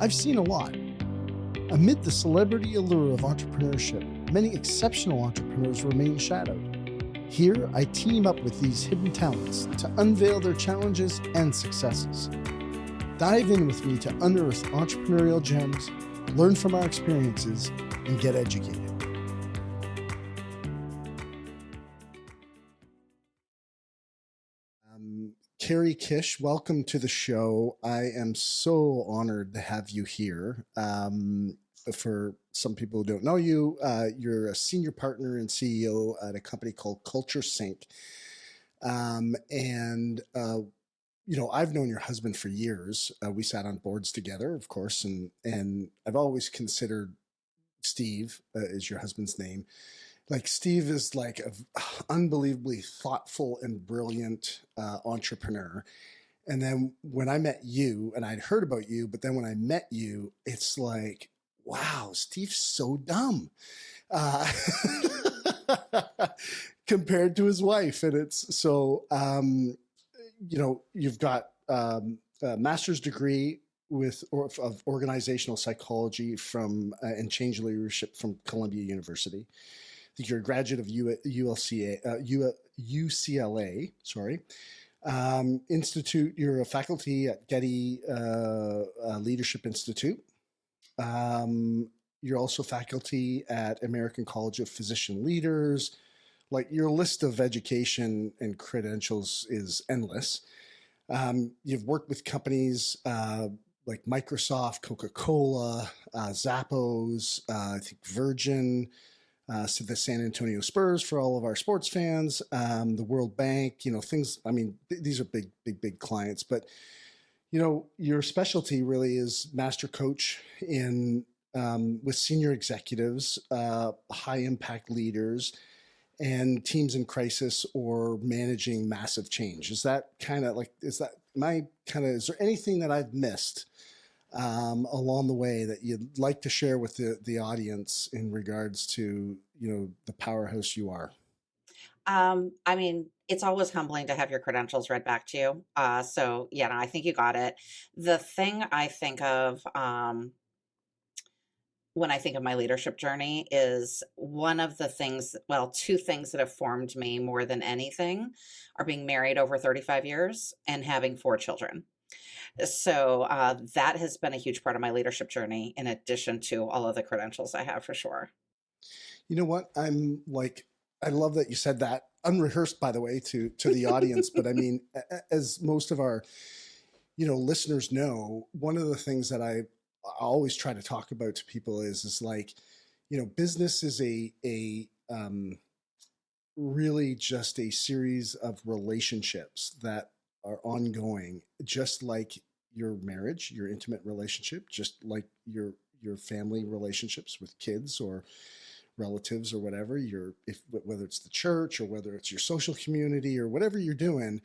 I've seen a lot. Amid the celebrity allure of entrepreneurship, many exceptional entrepreneurs remain shadowed. Here, I team up with these hidden talents to unveil their challenges and successes. Dive in with me to unearth entrepreneurial gems, learn from our experiences, and get educated. Carrie Kish, welcome to the show. I am so honored to have you here. For some people who don't know you, you're a senior partner and CEO at a company called Culture Sync. I've known your husband for years. We sat on boards together, of course, and I've always considered Steve is your husband's name. Like Steve is like an unbelievably thoughtful and brilliant entrepreneur. And then when I met you, and I'd heard about you, but then when I met you, it's like, wow, Steve's so dumb compared to his wife. And it's so, you've got a master's degree of organizational psychology from and change leadership from Columbia University. I think you're a graduate of UCLA, sorry. Institute, you're a faculty at Getty Leadership Institute. You're also faculty at American College of Physician Leaders. Like your list of education and credentials is endless. You've worked with companies like Microsoft, Coca-Cola, Zappos, I think Virgin, so the San Antonio Spurs for all of our sports fans, the World Bank, things, these are big clients, but, your specialty really is master coach in with senior executives, high impact leaders, and teams in crisis or managing massive change. Is that kind of like, is there anything that I've missed along the way that you'd like to share with the audience in regards to, the powerhouse you are? It's always humbling to have your credentials read back to you. I think you got it. The thing I think of when I think of my leadership journey is one of the things, well, two things that have formed me more than anything are being married over 35 years and having four children. That has been a huge part of my leadership journey, in addition to all of the credentials I have for sure. You know what? I love that you said that, unrehearsed, by the way, to the audience. But as most of our, listeners know, one of the things that I always try to talk about to people is like, business is a really just a series of relationships that are ongoing, just like your marriage, your intimate relationship, just like your family relationships with kids or relatives or whatever, whether it's the church or whether it's your social community or whatever you're doing.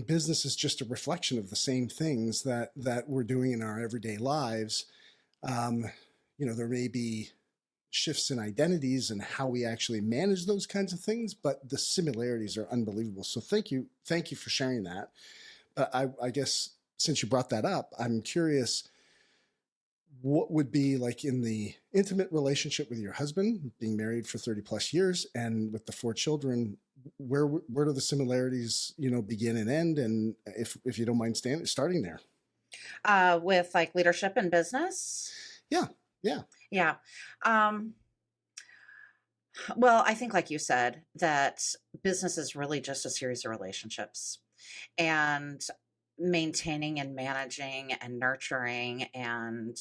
Business is just a reflection of the same things that we're doing in our everyday lives. There may be shifts in identities and how we actually manage those kinds of things, but the similarities are unbelievable. So thank you for sharing that. But I guess since you brought that up, I'm curious, what would be like in the intimate relationship with your husband, being married for 30 plus years, and with the four children, where do the similarities, begin and end? And if you don't mind starting there. With like leadership and business. Yeah. Yeah. Yeah. Um, well, I think, like you said, that business is really just a series of relationships, and maintaining and managing and nurturing and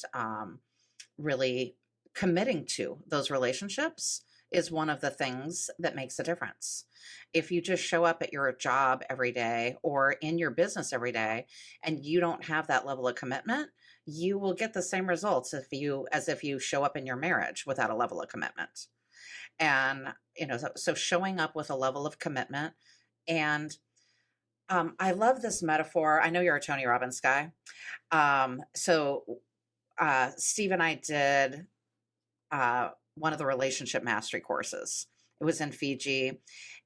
really committing to those relationships is one of the things that makes a difference. If you just show up at your job every day or in your business every day and you don't have that level of commitment, you will get the same results as if you show up in your marriage without a level of commitment. And so showing up with a level of commitment. And I love this metaphor. I know you're a Tony Robbins guy. Steve and I did one of the relationship mastery courses. It was in Fiji.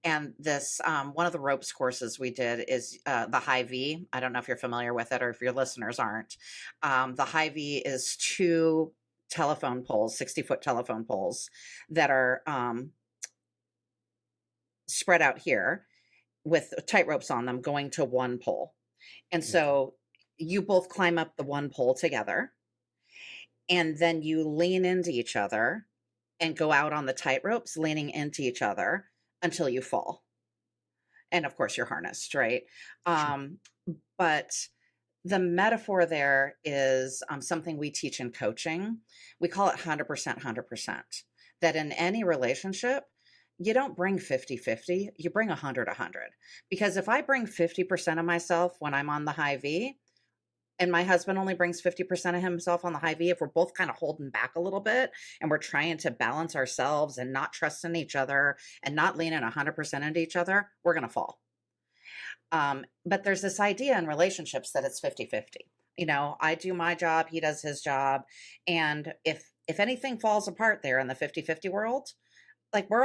And this, one of the ropes courses we did is the high V. I don't know if you're familiar with it or if your listeners aren't. The high V is two telephone poles, 60-foot telephone poles that are spread out here with tight ropes on them going to one pole. And Okay. so you both climb up the one pole together, and then you lean into each other and go out on the tight ropes, leaning into each other until you fall. And of course, you're harnessed, right? Sure. Um, but the metaphor there is something we teach in coaching. We call it 100%, 100%. That in any relationship, you don't bring 50-50, you bring 100-100. Because if I bring 50% of myself when I'm on the high V, and my husband only brings 50% of himself on the high V, if we're both kind of holding back a little bit and we're trying to balance ourselves and not trusting each other and not leaning 100% into each other, we're going to fall. But there's this idea in relationships that it's 50-50. You know, I do my job, he does his job. And if anything falls apart there in the 50-50 world, like we're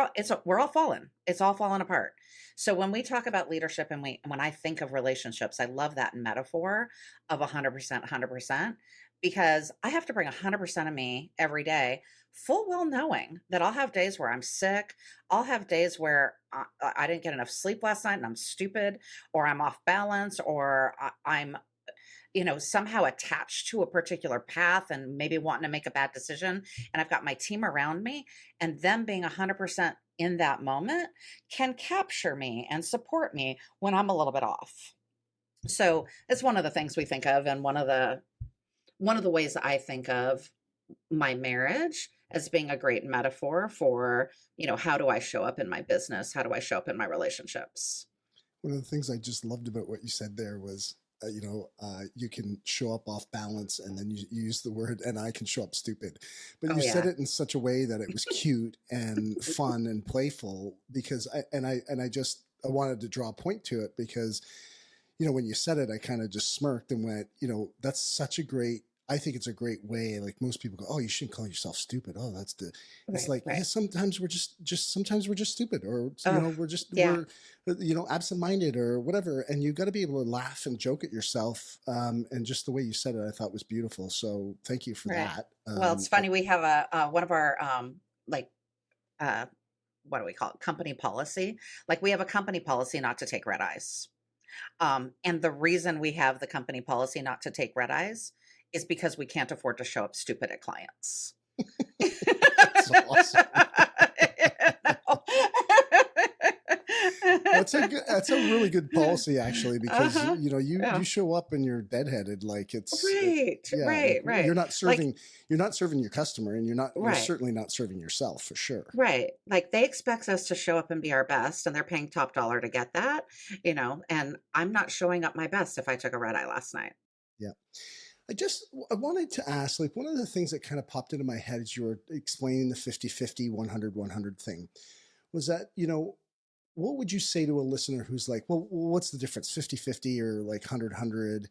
all fallen. It's all fallen apart. So when we talk about leadership and when I think of relationships, I love that metaphor of 100%, 100%, because I have to bring 100% of me every day, full well knowing that I'll have days where I'm sick. I'll have days where I didn't get enough sleep last night and I'm stupid, or I'm off balance, or I'm somehow attached to a particular path and maybe wanting to make a bad decision. And I've got my team around me, and them being 100% in that moment can capture me and support me when I'm a little bit off. So it's one of the things we think of, and one of the ways I think of my marriage as being a great metaphor for, how do I show up in my business? How do I show up in my relationships? One of the things I just loved about what you said there was, you can show up off balance, and then you use the word, and I can show up stupid. But Oh you said yeah. it in such a way that it was cute and fun and playful, because I wanted to draw a point to it because, when you said it, I kind of just smirked and went, that's such a great, I think it's a great way. Like most people go, oh, you shouldn't call yourself stupid. Oh, it's Right, like, yeah, right. sometimes we're sometimes we're just stupid, or, Oh yeah. we're, absent-minded or whatever. And you got to be able to laugh and joke at yourself. And just the way you said it, I thought was beautiful. So thank you for Right. that. Well, it's funny. We have one of our like uh what do we call it? Company policy. Like we have a company policy not to take red eyes. And the reason we have the company policy not to take red eyes is because we can't afford to show up stupid at clients. That's awesome. That's a really good policy, actually, because Uh-huh. you Yeah. show up and you're deadheaded, like Right, yeah, like right, right. Like, you're not serving your customer, and you're right. certainly not serving yourself, for sure. Right. Like they expect us to show up and be our best, and they're paying top dollar to get that, and I'm not showing up my best if I took a red eye last night. Yeah. I wanted to ask, like, one of the things that kind of popped into my head as you were explaining the 50-50, 100-100 thing was that, what would you say to a listener who's like, well, what's the difference, 50-50 or like 100-100?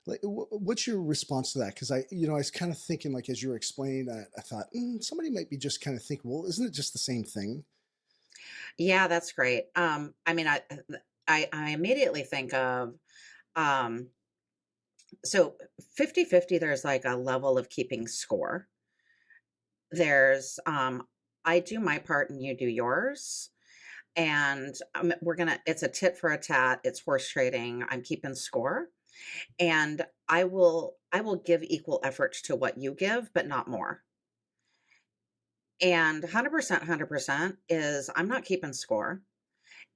Like, what's your response to that? Because I was kind of thinking, like, as you were explaining that, I thought, somebody might be just kind of thinking, well, isn't it just the same thing? Yeah, that's great. I mean, I immediately think of um so 50-50. There's like a level of keeping score. There's I do my part and you do yours. And it's a tit for a tat, it's horse trading. I'm keeping score. And I will give equal efforts to what you give, but not more. And 100%, 100% is I'm not keeping score.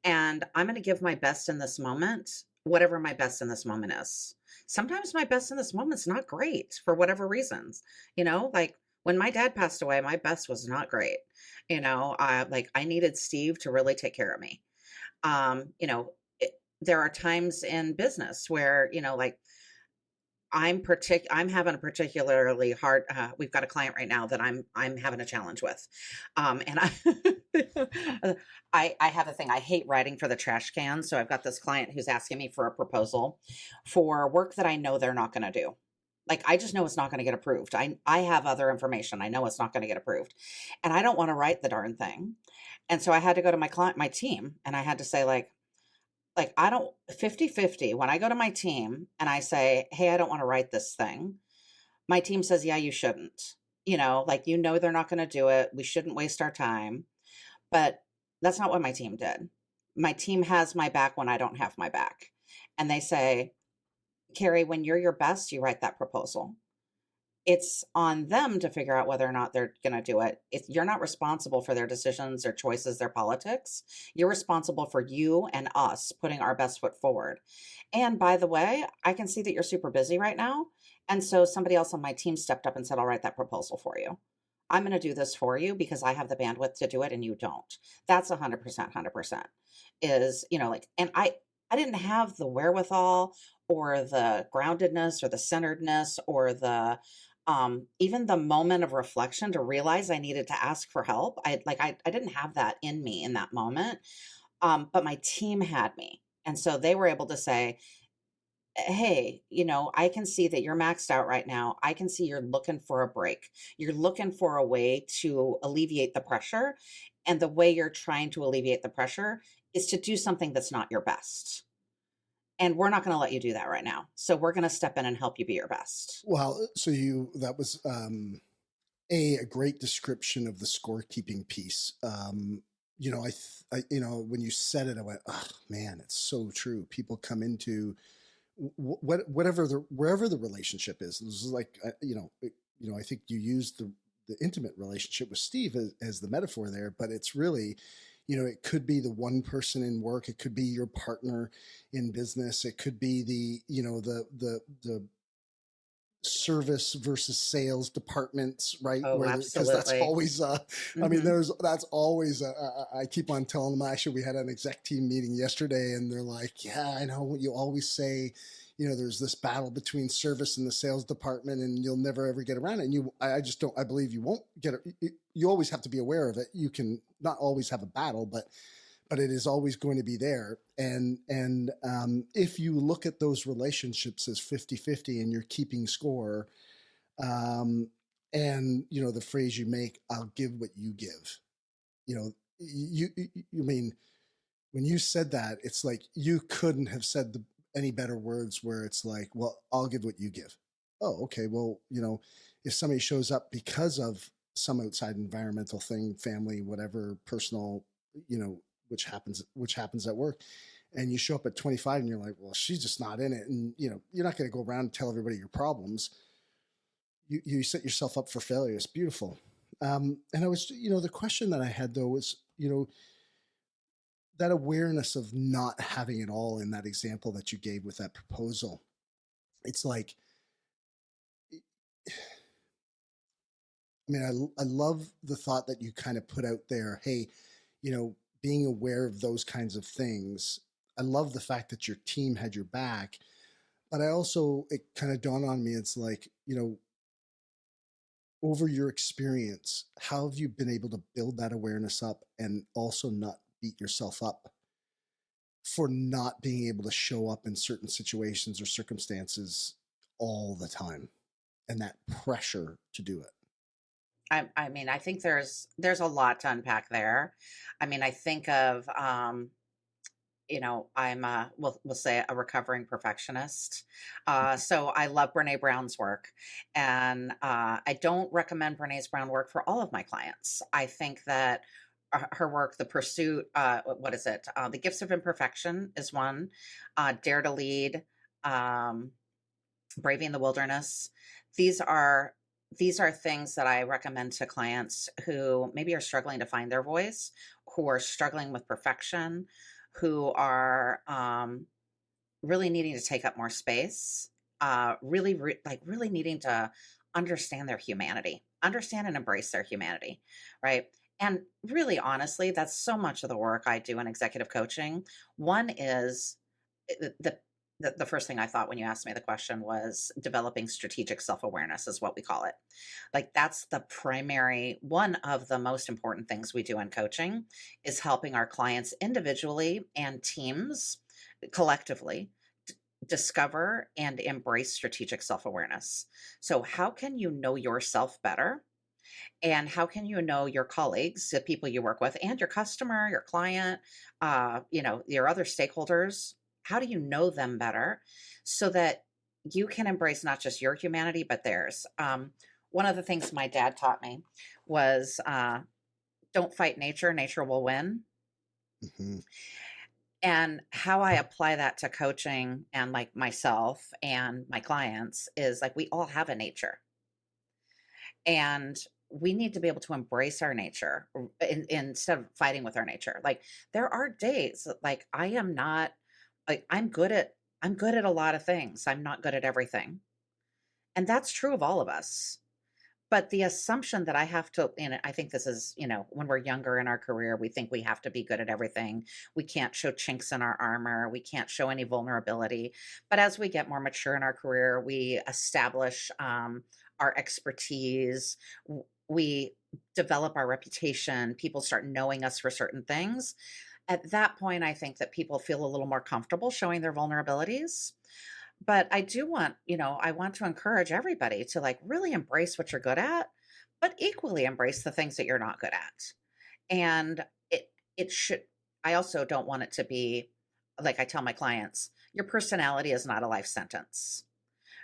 And I'm going to give my best in this moment, whatever my best in this moment is. Sometimes my best in this moment's not great for whatever reasons. Like when my dad passed away, my best was not great. Like I needed Steve to really take care of me. There are times in business where, like I'm having a particularly hard we've got a client right now that I'm having a challenge with. And I have a thing. I hate writing for the trash can. So I've got this client who's asking me for a proposal for work that I know they're not going to do. Like, I just know it's not going to get approved. I have other information. I know it's not going to get approved. And I don't want to write the darn thing. And so I had to go to my team, and I had to say, like, I don't 50-50. When I go to my team and I say, "Hey, I don't want to write this thing." My team says, "Yeah, you shouldn't." Like, they're not going to do it. We shouldn't waste our time. But that's not what my team did. My team has my back when I don't have my back. And they say, "Carrie, when you're your best, you write that proposal." It's on them to figure out whether or not they're going to do it. If you're not responsible for their decisions, their choices, their politics, you're responsible for you and us putting our best foot forward. And by the way, I can see that you're super busy right now. And so somebody else on my team stepped up and said, "I'll write that proposal for you. I'm going to do this for you because I have the bandwidth to do it and you don't." That's 100%, 100% is, like, and I didn't have the wherewithal or the groundedness or the centeredness or the even the moment of reflection to realize I needed to ask for help. I didn't have that in me in that moment. But my team had me. And so they were able to say, "Hey, I can see that you're maxed out right now. I can see you're looking for a break. You're looking for a way to alleviate the pressure. And the way you're trying to alleviate the pressure is to do something that's not your best. And we're not going to let you do that right now. So we're going to step in and help you be your best." Well, so that was a great description of the scorekeeping piece. When you said it, I went, oh man, it's so true. People come into wherever the relationship is. This is like, I think you used the intimate relationship with Steve as the metaphor there, but it's really, it could be the one person in work. It could be your partner in business. It could be the service versus sales departments, right? Oh, Where because that's absolutely. always I mean, Hmm. that's always I keep on telling them. Actually, we had an exec team meeting yesterday, and they're like, "Yeah, I know you always say, there's this battle between service and the sales department, and you'll never ever get around it." And I just don't. I believe you won't get it. You always have to be aware of it. You can not always have a battle, but it is always going to be there. And if you look at those relationships as 50-50 and you're keeping score, um, and the phrase you make, "I'll give what you give," you mean, when you said that, it's like you couldn't have said any better words, where it's like, "Well, I'll give what you give." Oh, okay. Well, if somebody shows up because of some outside environmental thing, family, whatever, personal, you know, which happens at work, and you show up at 25 and you're like, "Well, she's just not in it," and you're not going to go around and tell everybody your problems. You set yourself up for failure. It's beautiful. And I was, the question that I had though was, that awareness of not having it all in that example that you gave with that proposal. It's like, I mean, I love the thought that you kind of put out there. Hey, being aware of those kinds of things. I love the fact that your team had your back, but I also, it kind of dawned on me. It's like, over your experience, how have you been able to build that awareness up and also not beat yourself up for not being able to show up in certain situations or circumstances all the time, and that pressure to do it? I mean, I think there's a lot to unpack there. I mean, I think of I'm we'll say a recovering perfectionist. So I love Brene Brown's work, and I don't recommend Brene's Brown work for all of my clients. I think that her work, The Pursuit, what is it? The Gifts of Imperfection is one. Dare to Lead, um, Braving the Wilderness. These are these are things that I recommend to clients who maybe are struggling to find their voice, who are struggling with perfection, who are really needing to take up more space, really needing to understand their humanity, understand and embrace their humanity, right? And really, honestly, that's so much of the work I do in executive coaching. One is the the first thing I thought when you asked me the question was developing strategic self awareness, is what we call it. Like, that's the primary one of the most important things we do in coaching, is helping our clients individually and teams collectively discover and embrace strategic self-awareness. So how can you know yourself better? And how can you know your colleagues, the people you work with, and your customer, your client, your other stakeholders? How do you know them better so that you can embrace not just your humanity, but theirs? One of the things my dad taught me was don't fight nature, nature will win. Hmm. And how I apply that to coaching and like myself and my clients is like we all have a nature, and we need to be able to embrace our nature instead of fighting with our nature. Like there are days that, like I am not like I'm good at a lot of things. I'm not good at everything. And that's true of all of us. But the assumption that I have to, and I think this is, when we're younger in our career, we think we have to be good at everything. We can't show chinks in our armor. We can't show any vulnerability. But as we get more mature in our career, we establish our expertise. We develop our reputation. People start knowing us for certain things. At that point, I think that people feel a little more comfortable showing their vulnerabilities. But I do want, I want to encourage everybody to like really embrace what you're good at, but equally embrace the things that you're not good at. And it should, I also don't want it to be like I tell my clients, your personality is not a life sentence,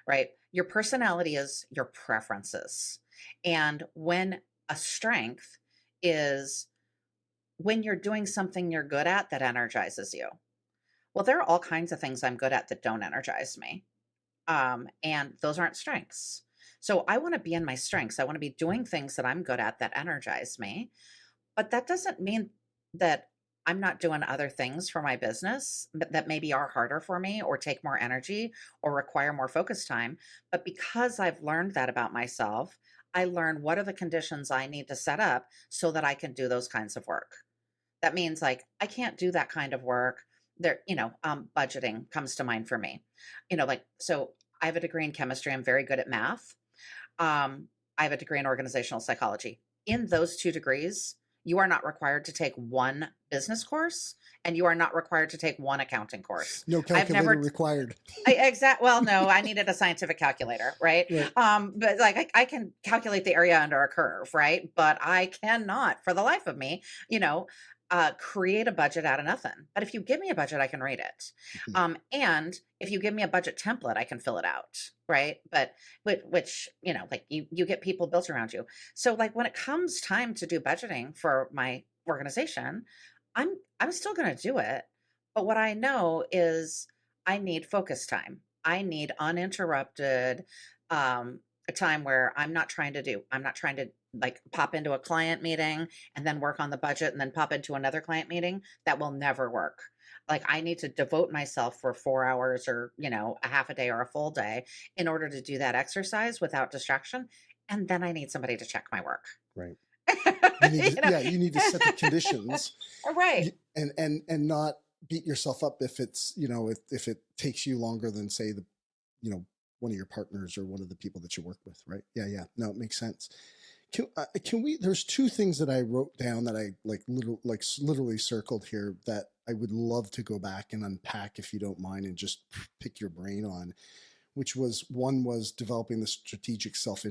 right? Your personality is your preferences. And when a strength is when you're doing something you're good at that energizes you. Well, there are all kinds of things I'm good at that don't energize me. And those aren't strengths. So I want to be in my strengths. I want to be doing things that I'm good at that energize me. But that doesn't mean that I'm not doing other things for my business that maybe are harder for me or take more energy or require more focus time. But because I've learned that about myself, I learn what are the conditions I need to set up so that I can do those kinds of work. That means like I can't do that kind of work. Budgeting comes to mind for me. So I have a degree in chemistry. I'm very good at math. I have a degree in organizational psychology. In those two degrees, you are not required to take one business course and you are not required to take one accounting course. No calculator required. Well, no, I needed a scientific calculator, right? Right. But like I can calculate the area under a curve, right? But I cannot, for the life of me, create a budget out of nothing. But if you give me a budget, I can read it. And if you give me a budget template, I can fill it out, right? But which like you get people built around you. So like when it comes time to do budgeting for my organization, I'm still going to do it. But what I know is I need focus time. I need uninterrupted a time where I'm not trying to like pop into a client meeting and then work on the budget and then pop into another client meeting. That will never work. Like I need to devote myself for 4 hours or, a half a day or a full day in order to do that exercise without distraction. And then I need somebody to check my work. Right. You need to set the conditions. Right. And not beat yourself up if it's, if it takes you longer than say one of your partners or one of the people that you work with. Right. Yeah. No, it makes sense. Can we, there's two things that I wrote down that I literally circled here that I would love to go back and unpack if you don't mind and just pick your brain on, which was one was developing the strategic self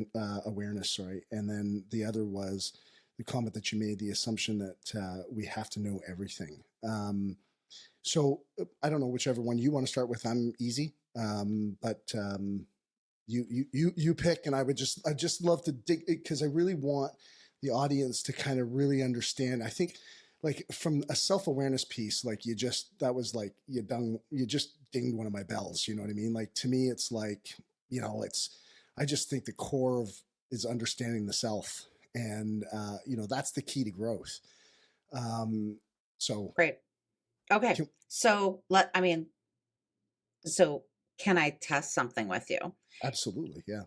awareness, right? And then the other was the comment that you made, the assumption that we have to know everything. So I don't know whichever one you want to start with. I'm easy, but you pick, and I just love to dig because I really want the audience to kind of really understand. I think like from a self-awareness piece, like you just dinged one of my bells, you know what I mean? Like to me, it's like, I just think the core of is understanding the self, and that's the key to growth. So great. Okay. So can I test something with you? Absolutely. Yeah.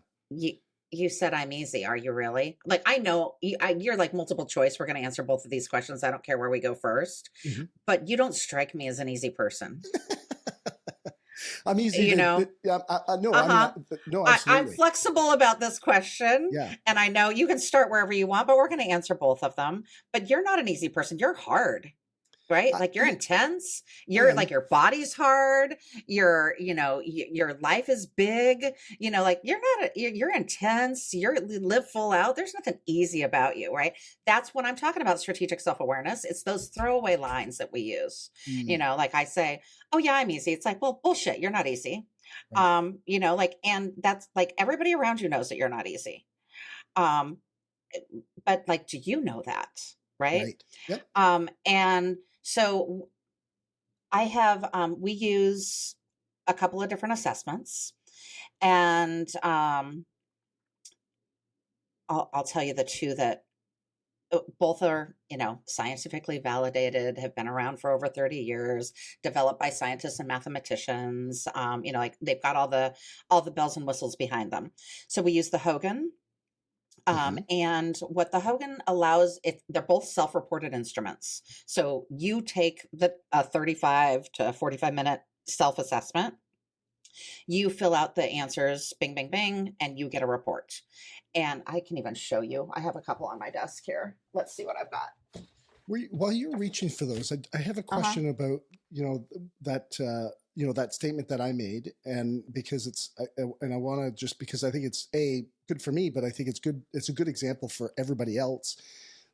You said I'm easy. Are you really? Like, I know you're like multiple choice. We're going to answer both of these questions. I don't care where we go first, but you don't strike me as an easy person. I'm easy. No, absolutely. I'm flexible about this question. Yeah. And I know you can start wherever you want, but we're going to answer both of them. But you're not an easy person. You're hard. right? Like you're Yeah, intense. You're and like your body's hard. Your life is big. Like you're intense. You live full out. There's nothing easy about you, right? That's what I'm talking about. Strategic self awareness. It's those throwaway lines that we use. mm, Like I say, "Oh yeah, I'm easy." It's like, well, bullshit. You're not easy. right, And that's like everybody around you knows that you're not easy. Um, but like, do you know that, right? right. Yep. And so we use a couple of different assessments, and I'll tell you the two that both are, scientifically validated, have been around for over 30 years, developed by scientists and mathematicians. Like they've got all the bells and whistles behind them. So we use the Hogan. Hmm. And what the Hogan allows, they're both self-reported instruments. So you take the 35 to 45-minute self-assessment, you fill out the answers, bing, bing, bing, and you get a report. And I can even show you. I have a couple on my desk here. Let's see what I've got. While you're reaching for those, I have a Uh-huh. question about that statement that I made, and because and I want to, just because I think it's good for me, but I think it's good. It's a good example for everybody else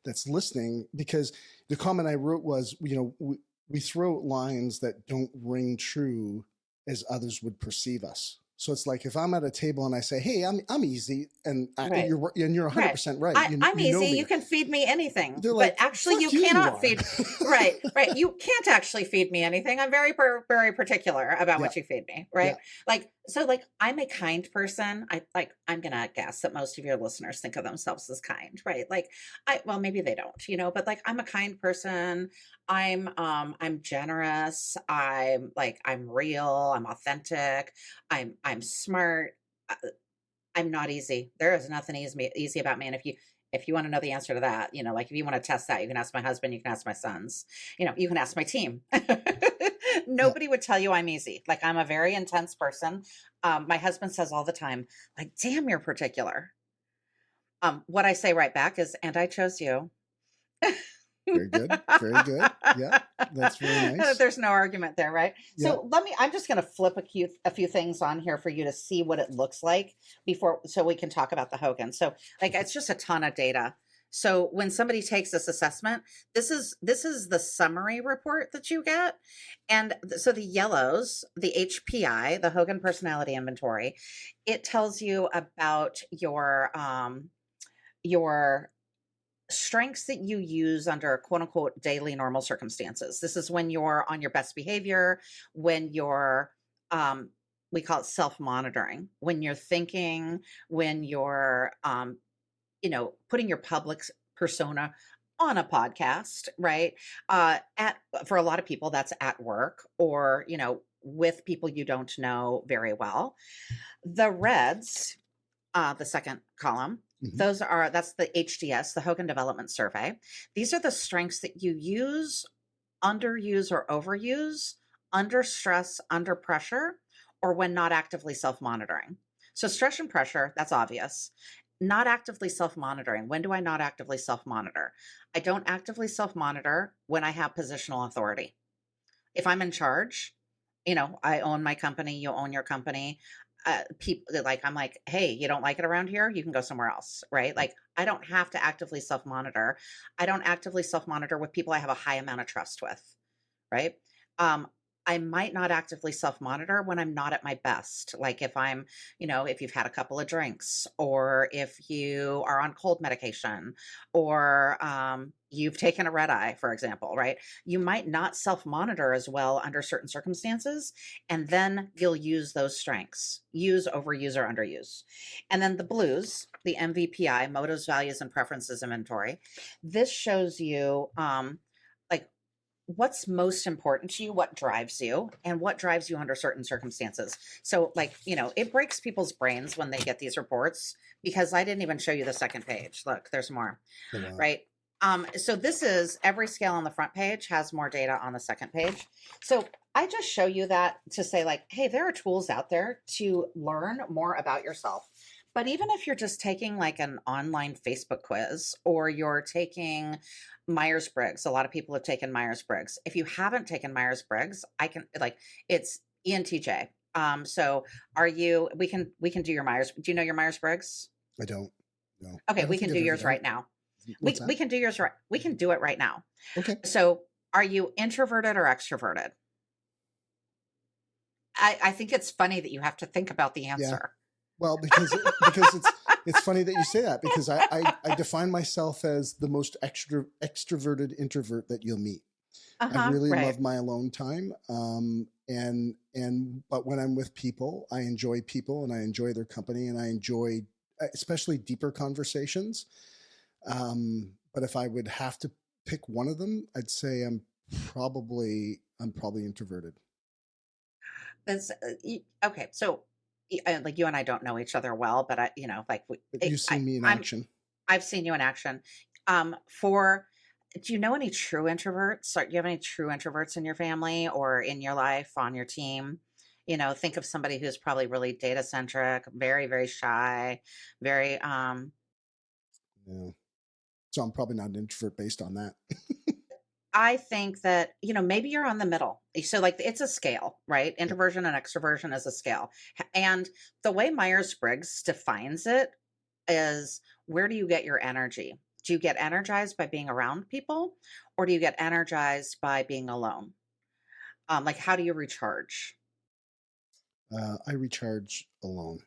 that's listening, because the comment I wrote was, we throw out lines that don't ring true as others would perceive us. So it's like if I'm at a table and I say, "Hey, I'm easy," and Right. you're Right. 100% right. I'm You know easy. You me. can feed me anything, They're but like, actually you "Fuck you, you cannot are." feed. Right. Right. You can't actually feed me anything. I'm very, very particular about Yeah, what you feed me. yeah. Right. Like, I'm a kind person. I'm going to guess that most of your listeners think of themselves as kind. Right. Like well, maybe they don't, but like I'm a kind person. I'm generous. I'm real. I'm authentic. I'm smart. uh, I'm not easy. There is nothing easy about me. And if you want to know the answer to that, like if you want to test that, you can ask my husband, you can ask my sons, you can ask my team. Yeah. Nobody would tell you I'm easy. Like I'm a very intense person. My husband says all the time, like, damn, you're particular. What I say right back is, and I chose you. Very good. Very good. Yeah. That's very nice. There's no argument there, right? Yeah. So I'm just going to flip a few things on here for you to see what it looks like so we can talk about the Hogan. So like, Okay. it's just a ton of data. So when somebody takes this assessment, this is the summary report that you get. And so the yellows, the HPI, the Hogan Personality Inventory, it tells you about your strengths that you use under quote unquote daily normal circumstances. This is when you're on your best behavior, when you're, um, we call it self monitoring, when you're thinking, when you're, putting your public persona on a podcast, right? For a lot of people, that's at work or, with people you don't know very well. The reds, the second column. Hmm. That's the HDS, the Hogan Development Survey. These are the strengths that you use, underuse, or overuse under stress, under pressure, or when not actively self monitoring. So, stress and pressure, that's obvious. Not actively self monitoring. When do I not actively self monitor? I don't actively self monitor when I have positional authority. If I'm in charge, I own my company, you own your company. People like, I'm like, hey, you don't like it around here? You can go somewhere else, right? Like, I don't have to actively self monitor. I don't actively self monitor with people I have a high amount of trust with, right? Um, I might not actively self monitor when I'm not at my best. Like if you've had a couple of drinks, or if you are on cold medication, or you've taken a red eye, for example, right? You might not self monitor as well under certain circumstances. And then you'll use those strengths, use, overuse, or underuse. And then the blues, the MVPI, motives, values, and preferences inventory. This shows you, like, what's most important to you, what drives you, and what drives you under certain circumstances. So like, it breaks people's brains when they get these reports, because I didn't even show you the second page. Look, there's more, Oh, wow. right? So this is every scale on the front page has more data on the second page. So I just show you that to say, like, hey, there are tools out there to learn more about yourself. But even if you're just taking like an online Facebook quiz or you're taking Myers-Briggs, a lot of people have taken Myers-Briggs. If you haven't taken Myers-Briggs, I can like it's ENTJ. So we can do your Myers. Do you know your Myers-Briggs? I don't. No, I Okay, don't we can think do I've ever yours done. right now. What's We that? can do yours right. We can do it right now. Okay. So are you introverted or extroverted? I think it's funny that you have to think about the Yeah. answer. Well, because it's funny that you say that, because I define myself as the most extroverted introvert that you'll meet. I Uh-huh. really Right. love my alone time. But when I'm with people, I enjoy people and I enjoy their company and I enjoy especially deeper conversations. But if I would have to pick one of them, I'd say I'm probably introverted. Okay. So, like you and I don't know each other well, but like But you've seen me in action. I've seen you in action. For Do you know any true introverts? Or do you have any true introverts in your family or in your life on your team? Think of somebody who's probably really data centric, very, very shy, very Yeah. So I'm probably not an introvert based on that. I think that, maybe you're on the middle. So, like, it's a scale, right? Yeah. Introversion and extroversion is a scale. And the way Myers Briggs defines it is, where do you get your energy? Do you get energized by being around people, or do you get energized by being alone? Like, how do you recharge? I recharge alone.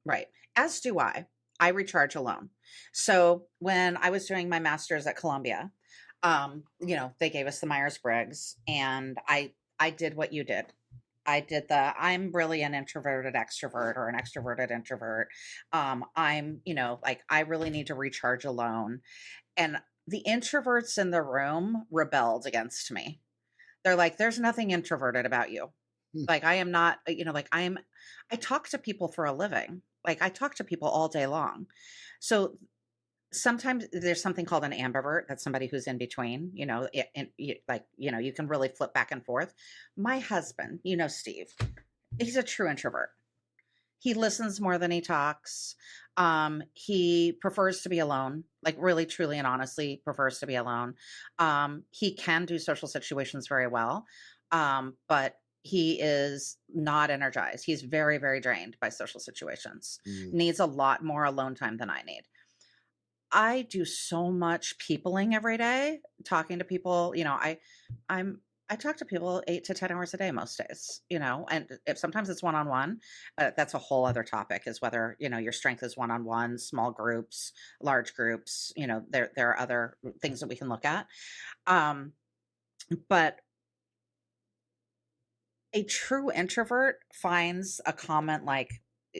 Right. As do I. I recharge alone. So when I was doing my master's at Columbia, they gave us the Myers-Briggs and I did what you did. I'm really an introverted extrovert or an extroverted introvert. Like I really need to recharge alone. And the introverts in the room rebelled against me. They're like, there's nothing introverted about you. Hmm. Like I am not, like I talk to people for a living. Like I talk to people all day long. So sometimes there's something called an ambivert. That's somebody who's in between, you can really flip back and forth. My husband, Steve, he's a true introvert. He listens more than he talks. He prefers to be alone, like really, truly, and honestly prefers to be alone. He can do social situations very well, but he is not energized. He's very, very drained by social situations. Mm. Needs a lot more alone time than I need. I do so much peopling every day, talking to people. I'm I talk to people 8 to 10 hours a day most days. And if sometimes it's one on one, that's a whole other topic. Is whether your strength is one on one, small groups, large groups. There are other things that we can look at. Um, but a true introvert finds a comment like,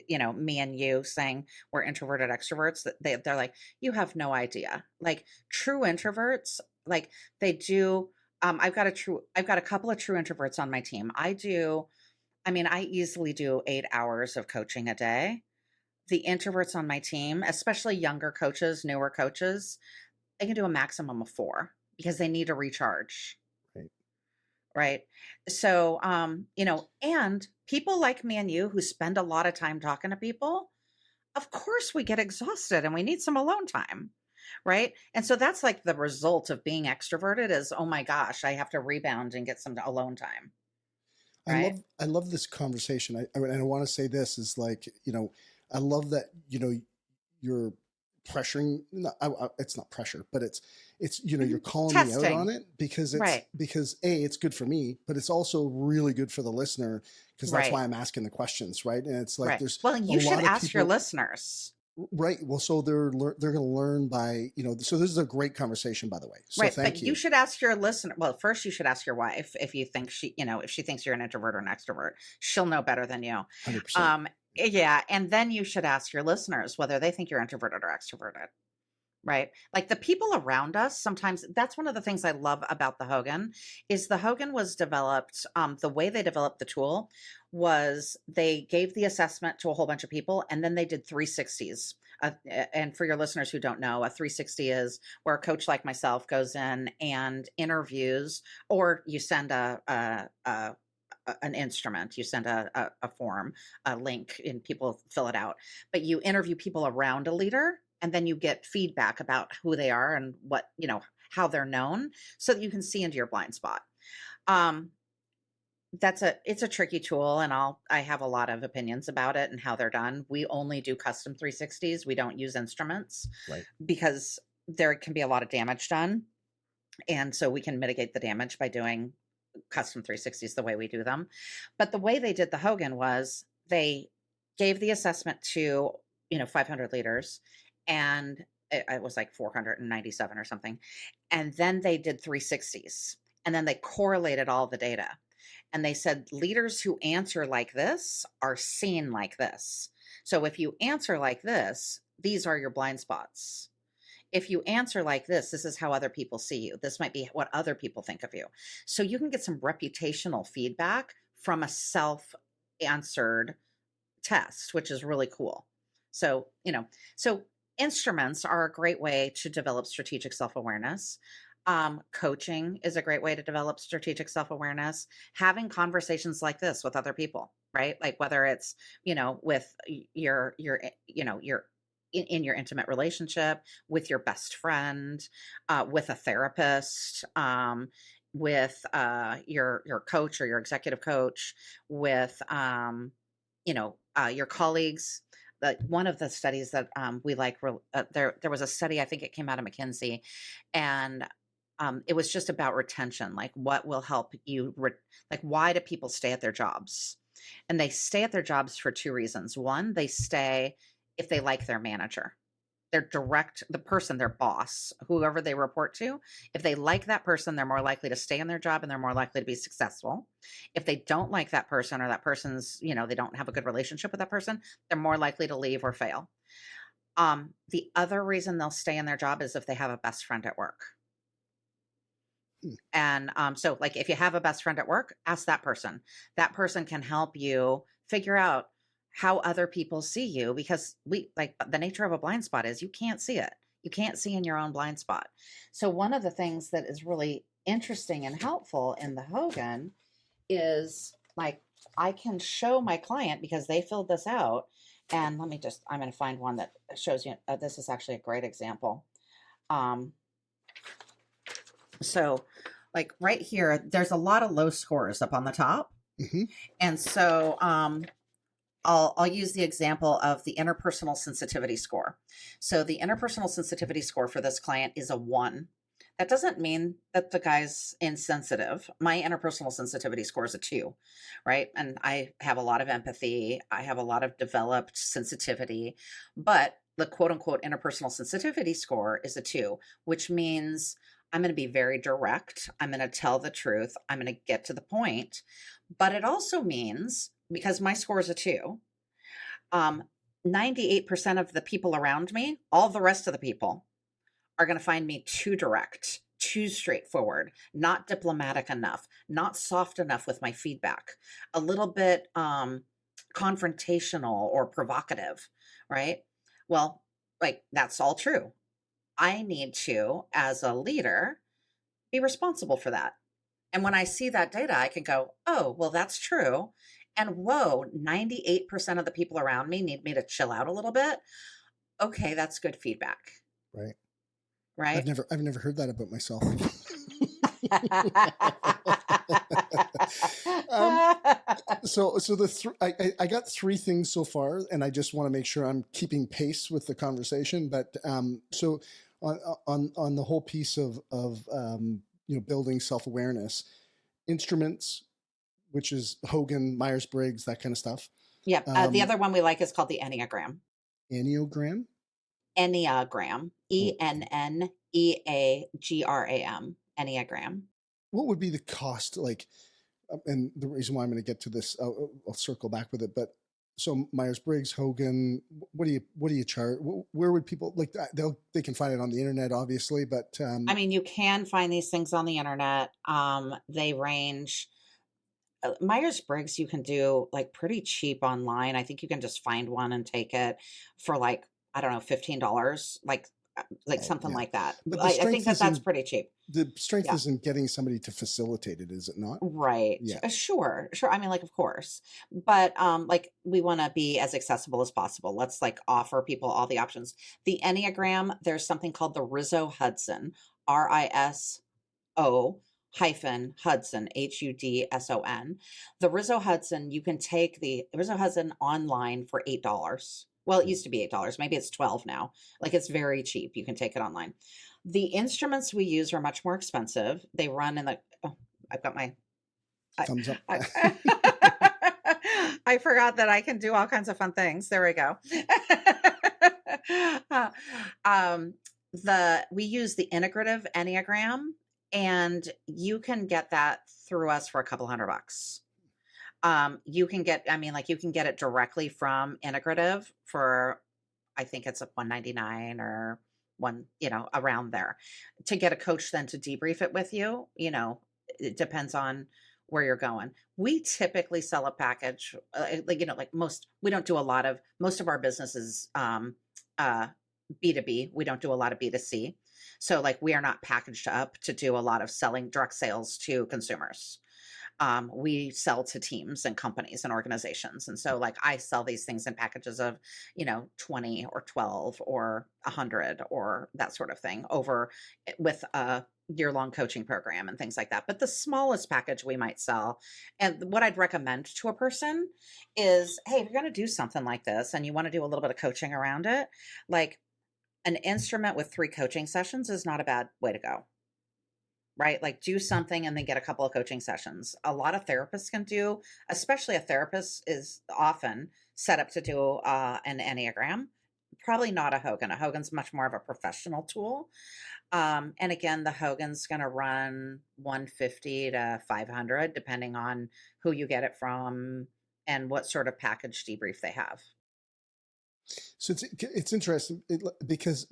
me and you saying we're introverted extroverts, that they're like, you have no idea. Like true introverts, like they do. I've got a couple of true introverts on my team. I easily do 8 hours of coaching a day. The introverts on my team, especially younger coaches, newer coaches, they can do a maximum of 4 because they need to recharge. Right. Right. So, and people like me and you who spend a lot of time talking to people, of course we get exhausted and we need some alone time. Right. And so that's like the result of being extroverted is, oh my gosh, I have to rebound and get some alone time. Right. I love this conversation. I want to say this is like, I love that, you're pressuring, it's not pressure, but it's, you're calling me out on Testing. it because Right. it's good for me, but it's also really good for the listener because that's Right. why I'm asking the questions. Right. And it's like, Right. there's Well, a you should lot of ask your people. listeners. Right. Well, so they're going to learn by, so this is a great conversation, by the way. So Right. thank But you you. should ask your listener. Well, first you should ask your wife if you think if she thinks you're an introvert or an extrovert, she'll know better than you. 100%. Yeah. And then you should ask your listeners whether they think you're introverted or extroverted. Right. Like the people around us, sometimes that's one of the things I love about the Hogan is the Hogan was developed. The way they developed the tool was they gave the assessment to a whole bunch of people and then they did 360s. And for your listeners who don't know, a 360 is where a coach like myself goes in and interviews, or you send an instrument. You send a form, a link, and people fill it out. But you interview people around a leader, and then you get feedback about who they are and what, how they're known, so that you can see into your blind spot. Um, it's a tricky tool, and I have a lot of opinions about it and how they're done. We only do custom 360s. We don't use instruments Right. because there can be a lot of damage done. And so we can mitigate the damage by doing custom 360s the way we do them. But the way they did the Hogan was they gave the assessment to, 500 leaders, and it was like 497 or something. And then they did 360s, and then they correlated all the data. And they said leaders who answer like this are seen like this. So if you answer like this, these are your blind spots. If you answer like this is how other people see you. This might be what other people think of you. So you can get some reputational feedback from a self-answered test, which is really cool. So, so instruments are a great way to develop strategic self-awareness. Coaching is a great way to develop strategic self-awareness. Having conversations like this with other people, right? Like whether it's, with your in your intimate relationship, with your best friend, with a therapist, with your coach or your executive coach, with your colleagues. One of the studies that we like, there was a study, I think it came out of McKinsey, and it was just about retention, like what will help you, like why do people stay at their jobs? And they stay at their jobs for two reasons. One, they stay if they like their manager, the person, their boss, whoever they report to. If they like that person, they're more likely to stay in their job and they're more likely to be successful. If they don't like that person, or that person's, they don't have a good relationship with that person, they're more likely to leave or fail. The other reason they'll stay in their job is if they have a best friend at work. And so like if you have a best friend at work, ask that person. That person can help you figure out how other people see you, because the nature of a blind spot is you can't see it. You can't see in your own blind spot. So one of the things that is really interesting and helpful in the Hogan is like, I can show my client, because they filled this out. And I'm going to find one that shows you, this is actually a great example. So like right here, there's a lot of low scores up on the top. Mm-hmm. And so, I'll use the example of the interpersonal sensitivity score. So the interpersonal sensitivity score for this client is a 1. That doesn't mean that the guy's insensitive. My interpersonal sensitivity score is a 2, right? And I have a lot of empathy. I have a lot of developed sensitivity, but the quote unquote interpersonal sensitivity score is a 2, which means I'm going to be very direct. I'm going to tell the truth. I'm going to get to the point. But it also means, because my score is a 2, 98% of the people around me, all the rest of the people, are going to find me too direct, too straightforward, not diplomatic enough, not soft enough with my feedback, a little bit confrontational or provocative, right? Well, like that's all true. I need to, as a leader, be responsible for that. And when I see that data, I can go, oh, well, that's true. And whoa, 98% of the people around me need me to chill out a little bit. Okay, that's good feedback. Right. Right. I've never heard that about myself. I got 3 things so far, and I just want to make sure I'm keeping pace with the conversation. But so on the whole piece of building self-awareness, instruments, which is Hogan, Myers-Briggs, that kind of stuff. Yep. The other one we like is called the Enneagram. Enneagram? Enneagram. Enneagram. Enneagram. What would be the cost? Like, and the reason why I'm going to get to this, I'll circle back with it. But so Myers-Briggs, Hogan, what do you charge? Where would people like? They can find it on the internet, obviously. But I mean, you can find these things on the internet. They range. Myers-Briggs, you can do like pretty cheap online. I think you can just find one and take it for like, I don't know, $15. Like like Oh, something yeah. like that. But I think that that's pretty cheap. the strength Yeah. is in getting somebody to facilitate it, is it not? Right. Yeah. Sure. Sure. I mean, like, of course. But like we want to be as accessible as possible. Let's like offer people all the options. The Enneagram, there's something called the Rizzo Hudson, RISO hyphen Hudson, HUDSON. The Rizzo Hudson, you can take the Rizzo Hudson online for $8. Well, it used to be $8. Maybe it's 12 now. Like it's very cheap. You can take it online. The instruments we use are much more expensive. They run in the, oh, I've got my, I, Thumbs up. I, I forgot that I can do all kinds of fun things. There we go. Uh, um, we use the integrative Enneagram, and you can get that through us for a couple $100. You can get, I mean, like you can get it directly from integrative for, I think it's a 199 or one, around there. To get a coach then to debrief it with you, it depends on where you're going. We typically sell a package, like we don't do a lot of, most of our business is uh, B2B. We don't do a lot of B2C. So like we are not packaged up to do a lot of selling direct sales to consumers. We sell to teams and companies and organizations. And so like I sell these things in packages of, 20 or 12 or 100 or that sort of thing over with a year-long coaching program and things like that. But the smallest package we might sell, and what I'd recommend to a person is, hey, if you're going to do something like this and you want to do a little bit of coaching around it, like an instrument with 3 coaching sessions is not a bad way to go. Right? Like do something and then get a couple of coaching sessions. A lot of therapists can do, especially a therapist is often set up to do an Enneagram. Probably not a Hogan. A Hogan's much more of a professional tool. And again, the Hogan's going to run 150 to 500, depending on who you get it from and what sort of package debrief they have. So it's interesting because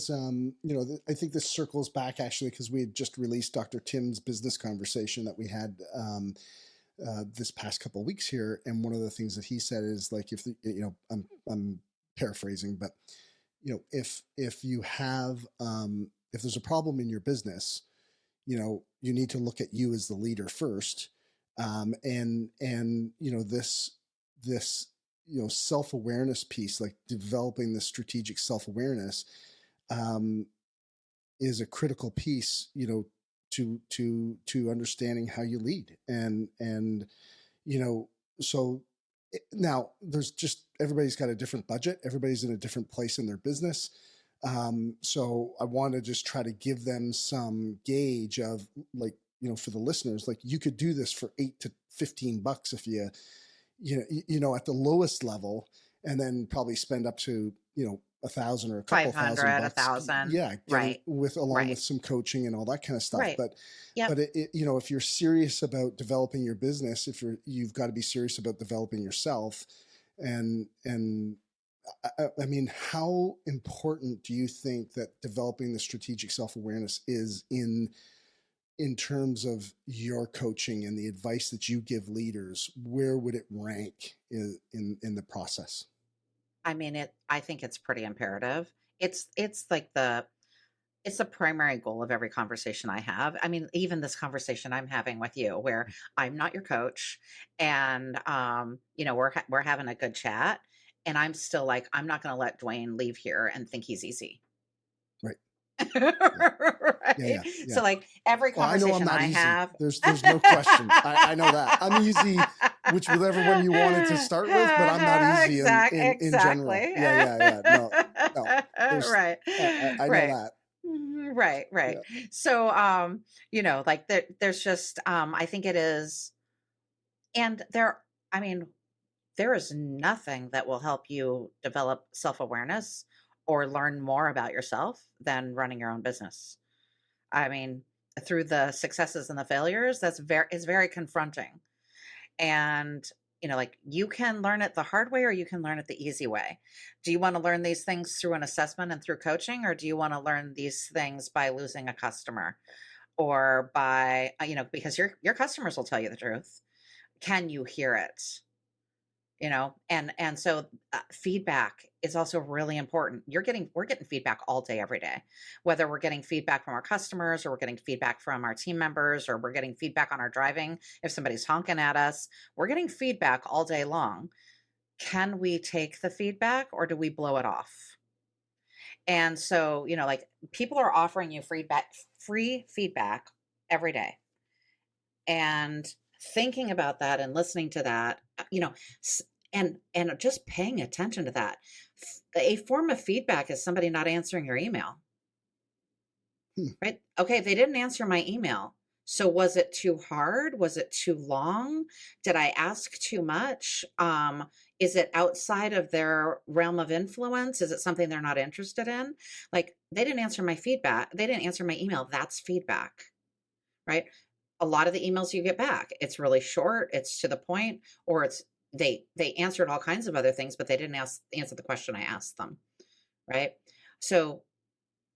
I think this circles back actually because we had just released Dr. Tim's business conversation that we had this past couple of weeks here, and one of the things that he said is like I'm paraphrasing, but if you have if there's a problem in your business, you need to look at you as the leader first, and this self-awareness piece, like developing the strategic self-awareness, is a critical piece, to understanding how you lead. And so now there's just, everybody's got a different budget. Everybody's in a different place in their business. So I want to just try to give them some gauge of like, for the listeners, like you could do this for $8 to $15 if at the lowest level, and then probably spend up to, 1,000 or a couple 500, thousand a bucks. thousand. Yeah. Getting Right. along with Right. some coaching and all that kind of stuff. Right. But Yep. if you're serious about developing your business, you've got to be serious about developing yourself. And I mean, how important do you think that developing the strategic self-awareness is in terms of your coaching and the advice that you give leaders? Where would it rank in the process? I mean, I think it's pretty imperative. It's like it's the primary goal of every conversation I have. I mean, even this conversation I'm having with you, where I'm not your coach, and we're having a good chat, and I'm still like, I'm not going to let Dwayne leave here and think he's easy. Right. Right. Yeah. So like every Well, I know I'm conversation not I easy. have, There's no question. I know that I'm easy, whichever one you wanted to start with, but I'm not easy in general. Exactly. Yeah. No. There's Right. I know Right. that. Right. Right. Yeah. So like there's just I think it is, and I mean, there is nothing that will help you develop self-awareness or learn more about yourself than running your own business. I mean, through the successes and the failures, is very confronting. And, like you can learn it the hard way or you can learn it the easy way. Do you want to learn these things through an assessment and through coaching, or do you want to learn these things by losing a customer or by, because your customers will tell you the truth. Can you hear it? and so feedback is also really important. We're getting feedback all day every day, whether we're getting feedback from our customers, or we're getting feedback from our team members, or we're getting feedback on our driving. If somebody's honking at us, we're getting feedback all day long. Can we take the feedback, or do we blow it off? And so, like, people are offering you free feedback every day. And thinking about that and listening to that, s- and just paying attention to that. A form of feedback is somebody not answering your email, Hmm. right? Okay, they didn't answer my email. So was it too hard? Was it too long? Did I ask too much? Is it outside of their realm of influence? Is it something they're not interested in? Like, they didn't answer my feedback. They didn't answer my email. That's feedback, right? A lot of the emails you get back, it's really short, it's to the point, or they answered all kinds of other things, but they didn't answer the question I asked them, right? So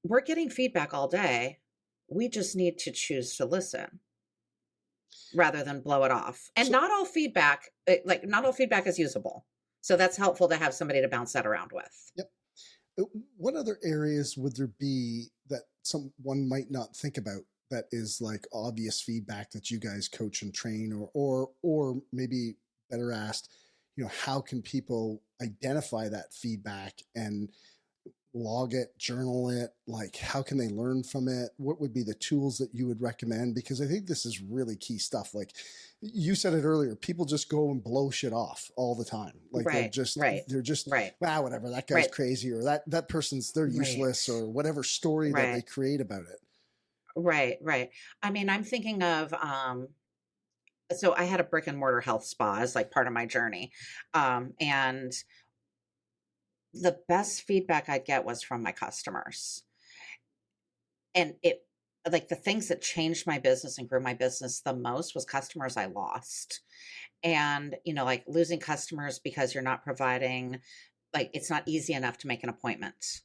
we're getting feedback all day. We just need to choose to listen rather than blow it off. And So, not all feedback, not all feedback is usable. So that's helpful to have somebody to bounce that around with. yep. What other areas would there be that someone might not think about that is like obvious feedback that you guys coach and train, or maybe better asked, how can people identify that feedback and log it, journal it? Like, how can they learn from it? What would be the tools that you would recommend? Because I think this is really key stuff. Like you said it earlier, people just go and blow shit off all the time. Like Right, right, they're just, right, wow, whatever, that guy's right, crazy, or that person's, they're right, useless, or whatever story that they right, create about it. right, right. I mean, I'm thinking of so I had a brick and mortar health spa as like part of my journey. And the best feedback I'd get was from my customers. And it like the things that changed my business and grew my business the most was customers I lost. And, like losing customers because you're not providing, like, it's not easy enough to make an appointment.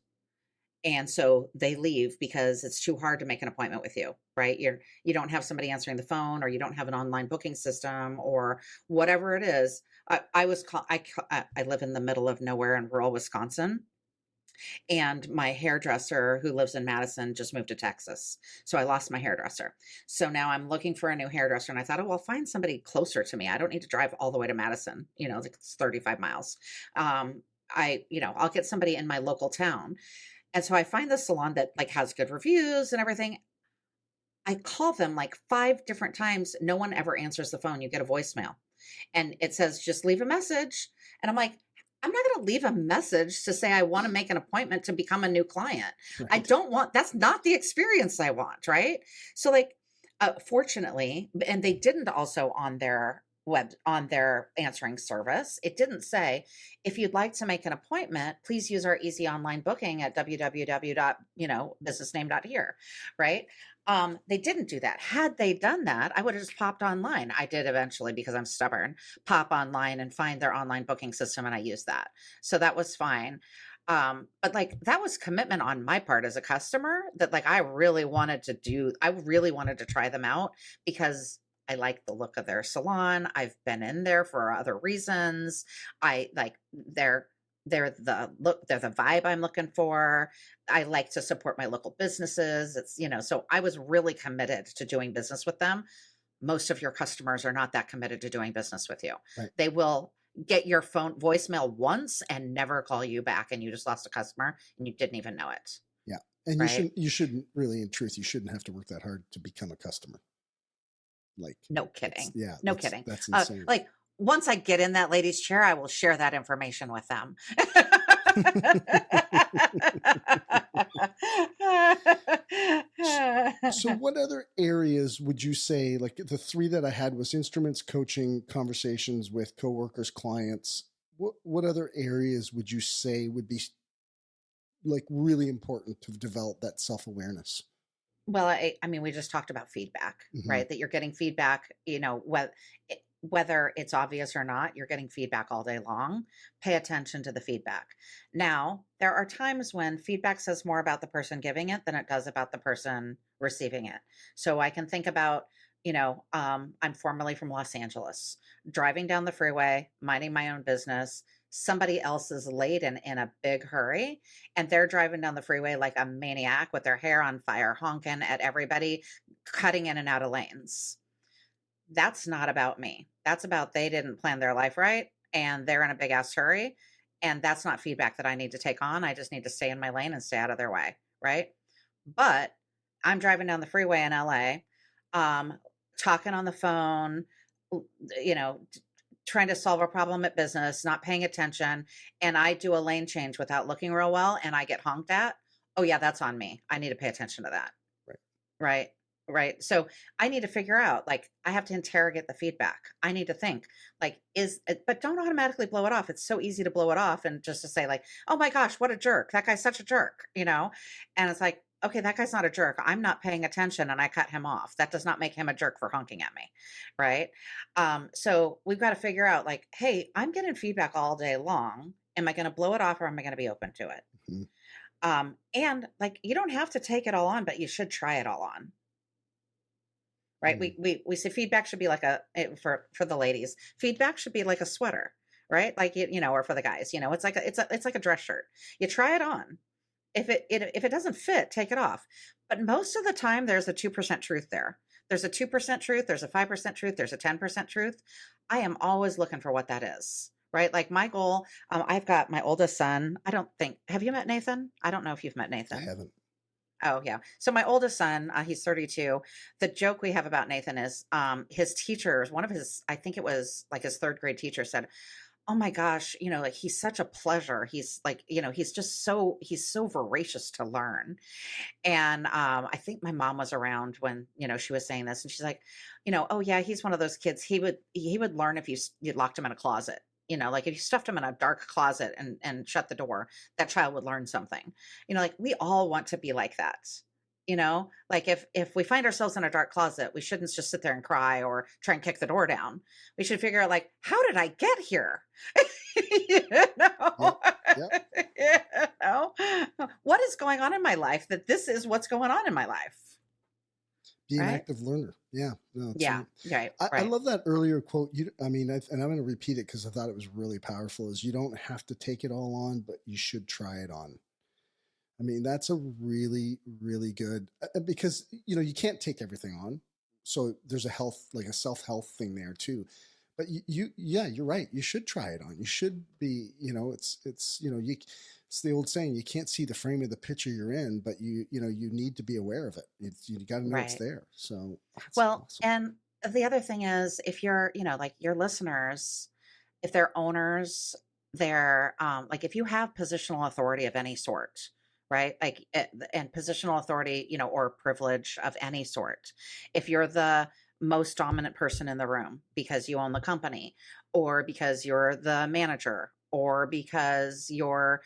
And so they leave because it's too hard to make an appointment with you, right? You don't have somebody answering the phone, or you don't have an online booking system, or whatever it is. I was call, I ca- I live in the middle of nowhere in rural Wisconsin, and my hairdresser who lives in Madison just moved to Texas. So I lost my hairdresser. So now I'm looking for a new hairdresser, and I thought, oh, well, find somebody closer to me. I don't need to drive all the way to Madison. Like, it's 35 miles. I'll get somebody in my local town. And so I find the salon that like has good reviews and everything. I call them like 5 different times. No one ever answers the phone. You get a voicemail and it says, just leave a message. And I'm like, I'm not going to leave a message to say I want to make an appointment to become a new client. I Right. don't want, that's not the experience I want. Right. So, like, fortunately, and they didn't also on their answering service, it didn't say, if you'd like to make an appointment, please use our easy online booking at www.businessname.here. Right. They didn't do that. Had they done that, I would have just popped online. I did eventually, because I'm stubborn, pop online and find their online booking system, and I used that. So that was fine. But like, that was commitment on my part as a customer, that like I really wanted to try them out, because I like the look of their salon. I've been in there for other reasons. I like they're the vibe I'm looking for. I like to support my local businesses. So I was really committed to doing business with them. Most of your customers are not that committed to doing business with you. Right. They will get your phone voicemail once and never call you back, and you just lost a customer and you didn't even know it. Yeah. And Right? you shouldn't really, in truth, you shouldn't have to work that hard to become a customer. Like, No kidding. yeah, No kidding. that's insane. Like, once I get in that lady's chair, I will share that information with them. So what other areas would you say, like the three that I had was instruments, coaching, conversations with coworkers, clients. What other areas would you say would be like really important to develop that self-awareness? Well, I mean, we just talked about feedback, Hmm. right? That you're getting feedback, whether it's obvious or not, you're getting feedback all day long. Pay attention to the feedback. Now, there are times when feedback says more about the person giving it than it does about the person receiving it. So I can think about I'm formerly from Los Angeles, driving down the freeway, minding my own business. Somebody else is late and in a big hurry, and they're driving down the freeway like a maniac with their hair on fire, honking at everybody, cutting in and out of lanes. That's not about me. That's about they didn't plan their life right and they're in a big ass hurry. And that's not feedback that I need to take on. I just need to stay in my lane and stay out of their way. Right. But I'm driving down the freeway in LA, um, talking on the phone, l- you know, t- trying to solve a problem at business, not paying attention. And I do a lane change without looking real well and I get honked at. Oh, yeah, that's on me. I need to pay attention to that. Right. Right. Right. So I need to figure out, like, I have to interrogate the feedback. I need to think, like, but don't automatically blow it off. It's so easy to blow it off and just to say, like, oh my gosh, what a jerk. That guy's such a jerk, And it's like, okay, that guy's not a jerk. I'm not paying attention and I cut him off. That does not make him a jerk for honking at me. Right. So we've got to figure out, like, hey, I'm getting feedback all day long. Am I going to blow it off or am I going to be open to it? Mhm. And like, you don't have to take it all on, but you should try it all on. Right? Mm. We say feedback should be like for the ladies, feedback should be like a sweater, right? Like or for the guys, it's like a dress shirt. You try it on. If it doesn't fit, take it off. But most of the time there's a 2% truth there. There's a 2% truth, there's a 5% truth, there's a 10% truth. I am always looking for what that is. Right? Like my goal, I've got my oldest son. Have you met Nathan? I don't know if you've met I Nathan. haven't. Oh, yeah. So my oldest son, he's 32. The joke we have about Nathan is his teachers, one of his, I think it was like his third grade teacher said, oh my gosh, like he's such a pleasure. He's like, he's so voracious to learn. And I think my mom was around when, she was saying this and she's like, oh yeah, he's one of those kids. He would learn if you locked him in a closet. Like if you stuffed him in a dark closet and shut the door, that child would learn something. Like we all want to be like that. Like if we find ourselves in a dark closet, we shouldn't just sit there and cry or try and kick the door down. We should figure out, like, how did I get here? you Yep. know? Yep. you know? What is going on in my life that this is what's going on in my life? Be an Right? active learner. Yeah. No, it's Yeah. Right. I Right. love that earlier quote. And I'm going to repeat it because I thought it was really powerful. Is you don't have to take it all on, but you should try it on. I mean, that's a really, really good because you can't take everything on. So there's like a self health thing there too. But yeah, you're right. You should try it on. You should be, it's the old saying, you can't see the frame of the picture you're in, but you need to be aware of it. You got to know it's Right. there. So that's Well, awesome. and the other thing is, if you're, like your listeners, if they're owners, they're like if you have positional authority of any sort, right? Like and positional authority, or privilege of any sort. If you're the most dominant person in the room because you own the company, or because you're the manager, or because you're20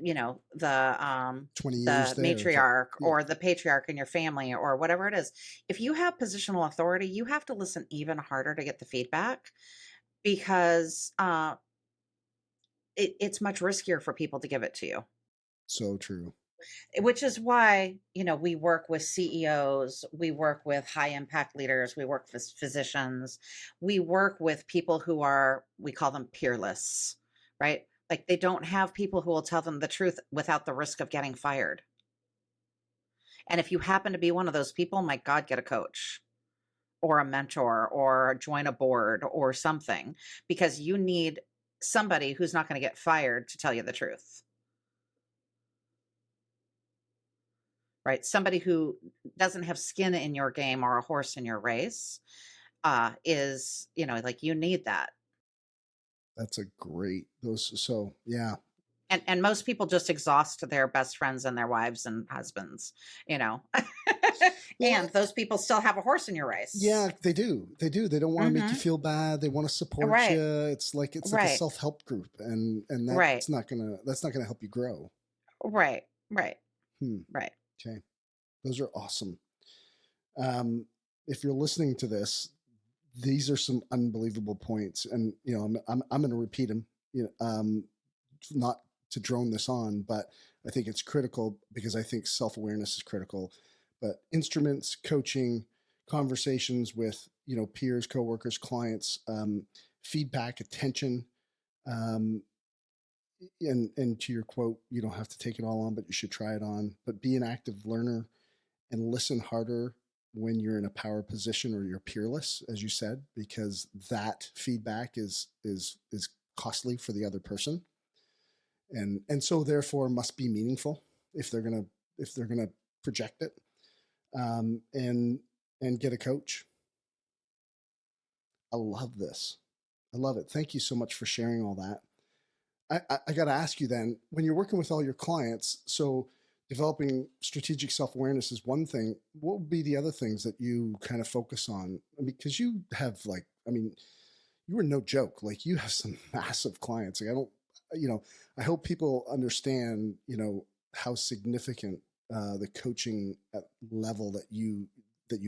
years the there. matriarch Yeah. or the patriarch in your family or whatever it is. If you have positional authority, you have to listen even harder to get the feedback because it's much riskier for people to give it to you. So true. Which is why we work with CEOs, we work with high impact leaders, we work with physicians, we work with people who are, we call them peerless, right? Like they don't have people who will tell them the truth without the risk of getting fired. And if you happen to be one of those people, my God, get a coach or a mentor or join a board or something, because you need somebody who's not going to get fired to tell you the truth, right? Somebody who doesn't have skin in your game or a horse in your race is, like you need that. That's a great, so yeah. And most people just exhaust their best friends and their wives and husbands, you know. Well, And those people still have a horse in your race. yeah, they do. They do. They don't want to make you Mhm. feel bad. They want to support you. Right. It's like a Right. self-help group, and Right. that's not gonna help you grow. Right. Right. Hmm. Right. Okay, those are awesome. Um, if you're listening to this, these are some unbelievable points, and I'm going to repeat them. Not to drone this on, but I think it's critical because I think self-awareness is critical. But instruments, coaching, conversations with, peers, coworkers, clients, feedback, attention. Um, and to your quote, you don't have to take it all on, but you should try it on. But be an active learner and listen harder when you're in a power position or you're peerless, as you said, because that feedback is costly for the other person, and so therefore must be meaningful if they're gonna project it, and get a coach. I love this. I love it. Thank you so much for sharing all that. I got to ask you then, when you're working with all your clients, so developing strategic self awareness is one thing. What would be the other things that you kind of focus on? I mean, because you have you were no joke. Like you have some massive clients. Like I don't, I hope people understand, how significant the coaching level that you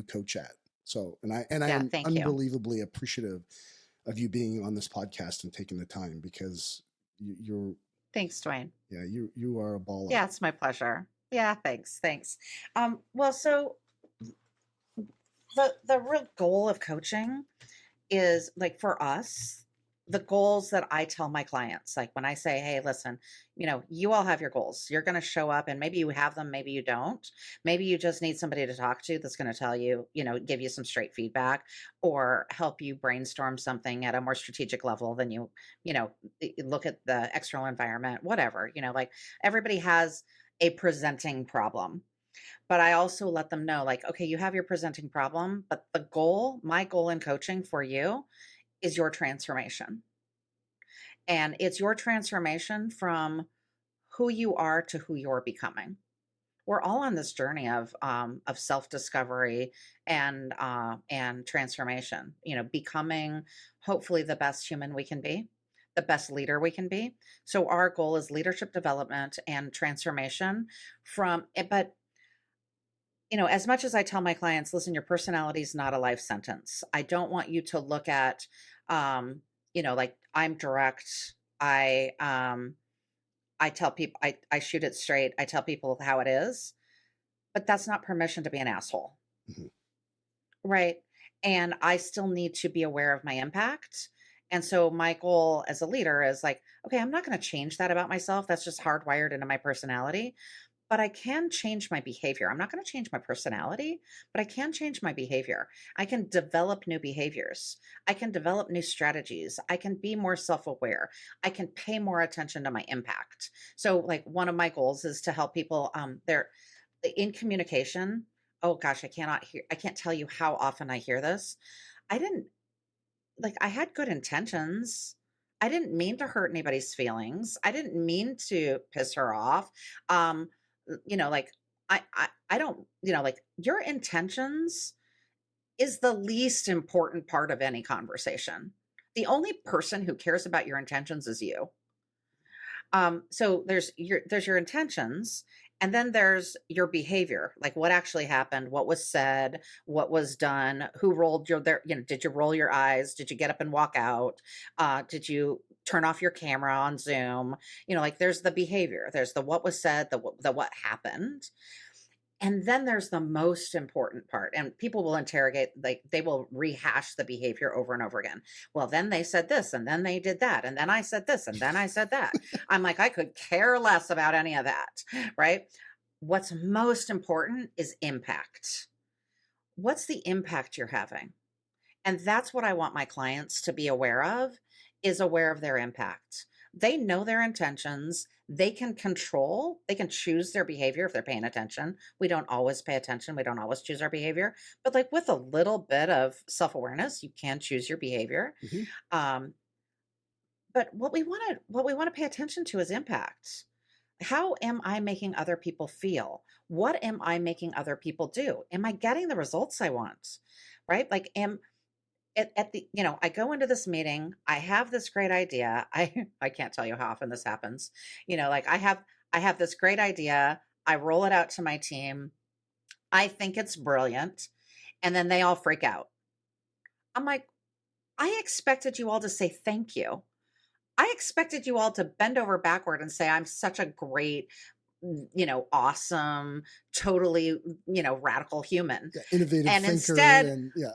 coach at. So, and I Yeah, am thank you. unbelievably appreciative of you being on this podcast and taking the time because you're Thanks, Dwayne. yeah, you are a baller. Yeah, it's my pleasure. Yeah, thanks. Thanks. Well, so the real goal of coaching is like for us, the goals that I tell my clients, like when I say, hey, listen, you all have your goals. You're going to show up and maybe you have them, maybe you don't. Maybe you just need somebody to talk to that's going to tell you, give you some straight feedback or help you brainstorm something at a more strategic level than you know, look at the external environment, whatever, like everybody has a presenting problem, but I also let them know, like, okay, you have your presenting problem, but my goal in coaching for you is your transformation. And it's your transformation from who you are to who you're becoming. We're all on this journey of self discovery and transformation. Becoming hopefully the best human we can be, the best leader we can be. So our goal is leadership development and transformation but as much as I tell my clients, listen, your personality is not a life sentence. I don't want you to look at, like I'm direct. I tell people, I shoot it straight. I tell people how it is, but that's not permission to be an asshole. Mm-hmm. Right. And I still need to be aware of my impact. And so my goal as a leader is like, okay, I'm not going to change that about myself. That's just hardwired into my personality, but I can change my behavior. I'm not going to change my personality, but I can change my behavior. I can develop new behaviors. I can develop new strategies. I can be more self aware. I can pay more attention to my impact. So, like, one of my goals is to help people. They're in communication. Oh gosh, I can't tell you how often I hear this. I didn't I had good intentions. I didn't mean to hurt anybody's feelings. I didn't mean to piss her off. Um, like I don't, like your intentions is the least important part of any conversation. The only person who cares about your intentions is you. So there's your intentions, and then there's your behavior, like what actually happened, what was said, what was done, who rolled your there, did you roll your eyes? Did you get up and walk out? Did you turn off your camera on Zoom? Like there's the behavior, there's the what was said, the what happened. And then there's the most important part, and people will interrogate, like they will rehash the behavior over and over again. Well, then they said this, and then they did that, and then I said this, and then I said that. I'm like, I could care less about any of that, right? What's most important is impact. What's the impact you're having? And that's what I want my clients to be aware of, is aware of their impact. They know their intentions. They can choose their behavior if they're paying attention. We don't always pay attention. We don't always choose our behavior. But like with a little bit of self-awareness, you can choose your behavior. Mm-hmm. Um, but what we want to pay attention to is impact. How am I making other people feel? What am I making other people do? Am I getting the results I want? Right? Like at the I go into this meeting, I have this great idea. I can't tell you how often this happens. Like I have this great idea, I roll it out to my team, I think it's brilliant, and then they all freak out. I'm like, I expected you all to say thank you. I expected you all to bend over backward and say, I'm such a great awesome, totally, radical human. Yeah, innovative And thinker, instead, and yeah.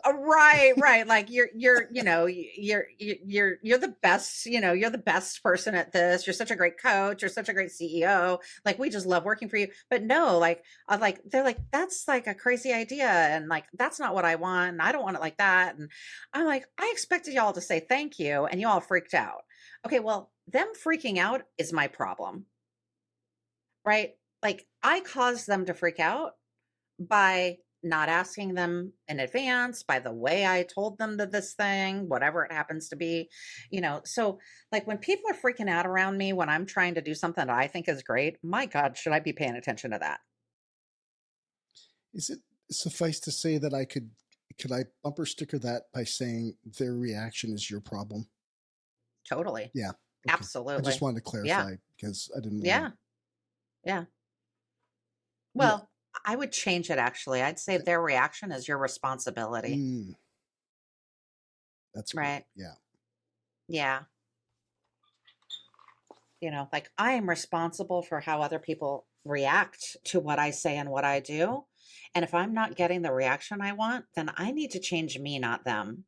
right, like you're the best, you're the best person at this. You're such a great coach. You're such a great CEO. Like we just love working for you. But no, like they're like, that's like a crazy idea, and like that's not what I want. And I don't want it like that. And I'm like, I expected y'all to say thank you, and you all freaked out. Okay, well, them freaking out is my problem, right? Like I caused them to freak out by not asking them in advance, by the way I told them that this thing, whatever it happens to be, So, like, when people are freaking out around me when I'm trying to do something that I think is great, my God, should I be paying attention to that? Is it suffice to say that could I bumper sticker that by saying their reaction is your problem? Totally. Yeah. Okay. I just Absolutely. wanted to Yeah. clarify because I didn't want to. Yeah. Yeah. Yeah. Well, I would change it actually. I'd say their reaction is your responsibility. Mm, that's great. Right. Yeah. Yeah. Like I am responsible for how other people react to what I say and what I do. And if I'm not getting the reaction I want, then I need to change me, not them.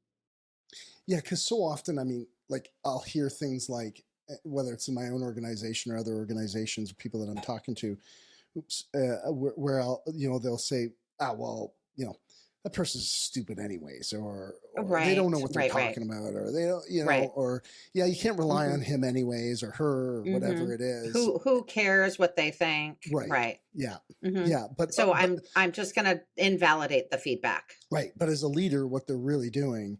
Yeah. Because so often, I mean, like I'll hear things like, whether it's in my own organization or other organizations or people that I'm talking to, oops, where I'll, they'll say, ah, well, that person's stupid anyways, or they don't know Right, what they're right, right, talking about, or they don't, right. or yeah, you can't rely Hmm. on him anyways, or her, or Hmm. whatever it is. Who cares what they think? Right. Right. Yeah. Hmm. Yeah. So But I'm just gonna invalidate the feedback. right. But as a leader, what they're really doing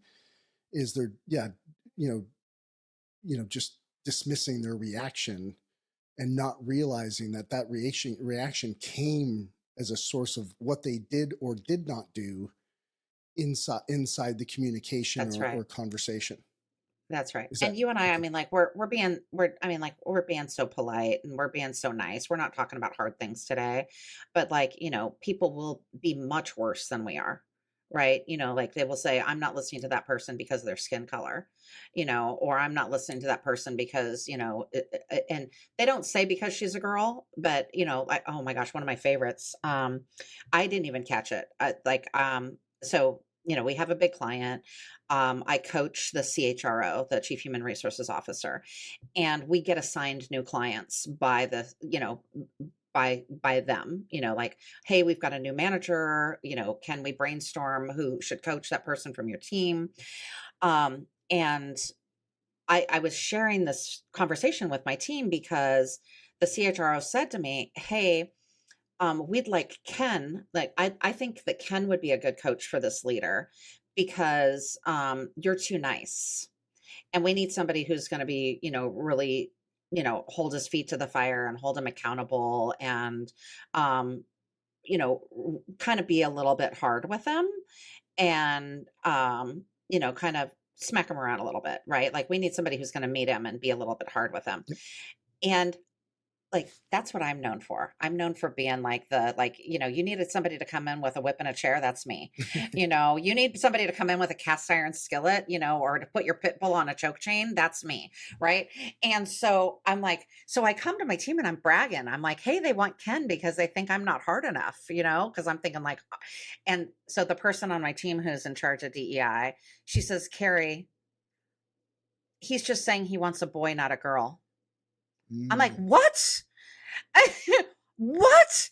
is they're, yeah, you know, just dismissing their reaction and not realizing that reaction came as a source of what they did or did not do inside the communication That's or right. conversation. That's right. Is And that you and I okay? mean, like we're being so polite and we're being so nice. We're not talking about hard things today. But like, people will be much worse than we are. Right? Like they will say, I'm not listening to that person because of their skin color, or I'm not listening to that person because, and they don't say because she's a girl, but like, oh my gosh, one of my favorites. I didn't even catch it. So we have a big client. I coach the CHRO, the Chief Human Resources Officer, and we get assigned new clients by by them, like, hey, we've got a new manager, can we brainstorm who should coach that person from your team? And I was sharing this conversation with my team because the CHRO said to me, hey, we'd like Ken. Like, I think that Ken would be a good coach for this leader because you're too nice. And we need somebody who's going to be, really, hold his feet to the fire and hold him accountable and, um, kind of be a little bit hard with them and, kind of smack him around a little bit, right? Like we need somebody who's going to meet him and be a little bit hard with him. Yep. And like, that's what I'm known for. I'm known for being you needed somebody to come in with a whip and a chair. That's me. You need somebody to come in with a cast iron skillet, or to put your pit bull on a choke chain. That's me. Right. And so I'm like, so I come to my team and I'm bragging. I'm like, hey, they want Ken because they think I'm not hard enough, because I'm thinking like, and so the person on my team who's in charge of DEI, she says, Carrie, he's just saying he wants a boy, not a girl. I'm like, Mm, what? What?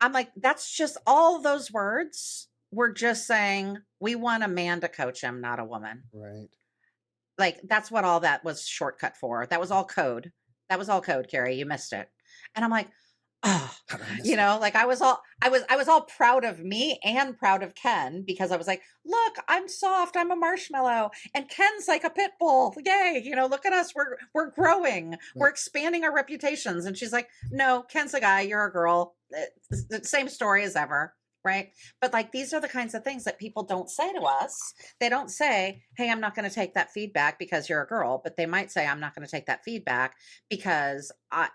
I'm like, that's just all those words. We're just saying we want a man to coach him, not a woman. right. Like that's what all that was shortcut for. That was all code. That was all code, Carrie. You missed it. And I'm like, oh, How did I miss that? like I was all proud of me and proud of Ken because I was like, look, I'm soft, I'm a marshmallow, and Ken's like a pit bull. Yay, look at us. We're growing, we're Right. expanding our reputations. And she's like, no, Ken's a guy, you're a girl. It's the same story as ever. Right. But like these are the kinds of things that people don't say to us. They don't say, hey, I'm not going to take that feedback because you're a girl, but they might say, I'm not going to take that feedback because I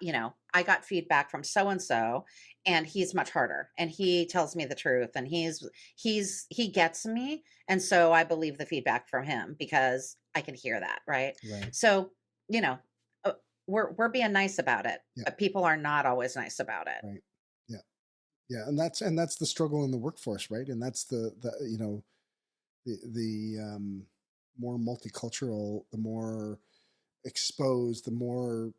got feedback from so and so and he's much harder and he tells me the truth and he gets me, and so I believe the feedback from him because I can hear that, right? Right. So, you know, we're being nice about it, Yeah. but people are not always nice about it. Right. Yeah. Yeah. And that's the struggle in the workforce, right? And that's the the more multicultural, the more exposed, the more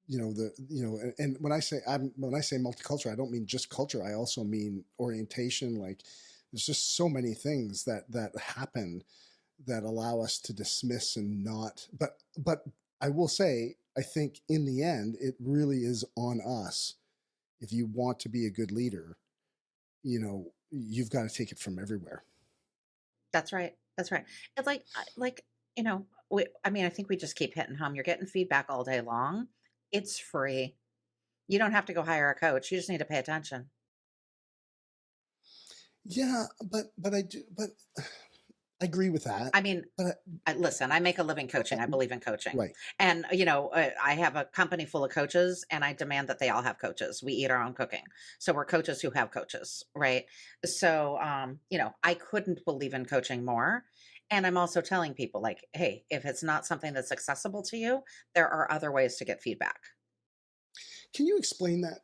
and when I say multicultural, I don't mean just culture. I also mean orientation. Like, there's just so many things that happen that allow us to dismiss and not. But I will say, I think in the end, it really is on us. If you want to be a good leader, you've got to take it from everywhere. That's right. That's right. It's like, I mean, I think we just keep hitting home. You're getting feedback all day long. It's free. You don't have to go hire a coach. You just need to pay attention. Yeah, but I agree with that. I mean, But listen, I make a living I, coaching. I believe in coaching. right. And, I have a company full of coaches and I demand that they all have coaches. We eat our own cooking. So we're coaches who have coaches, right? So, I couldn't believe in coaching more. And I'm also telling people, like, hey, if it's not something that's accessible to you, there are other ways to get feedback. Can you explain that?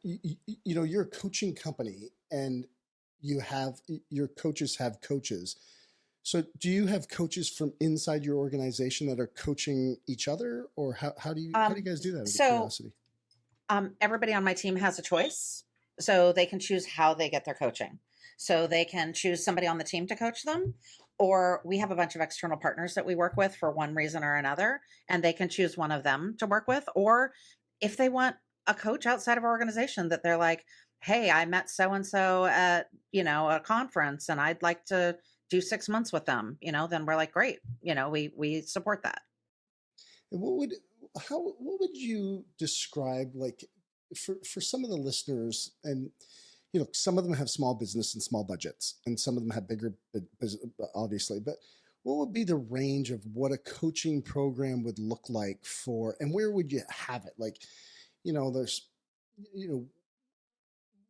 You're a coaching company, and your coaches have coaches. So do you have coaches from inside your organization that are coaching each other, or how do you Um, guys do that? Out of so curiosity. Everybody on my team has a choice. So they can choose how they get their coaching. So they can choose somebody on the team to coach them, or we have a bunch of external partners that we work with for one reason or another, and they can choose one of them to work with. Or if they want a coach outside of our organization that they're like, hey, I met so and so at, a conference and I'd like to do 6 months with them, then we're like, great, we support that. And what would you describe, like, for some of the listeners, and some of them have small business and small budgets, and some of them have bigger business, obviously. But what would be the range of what a coaching program would look like for, and where would you have it? Like, there's, you know,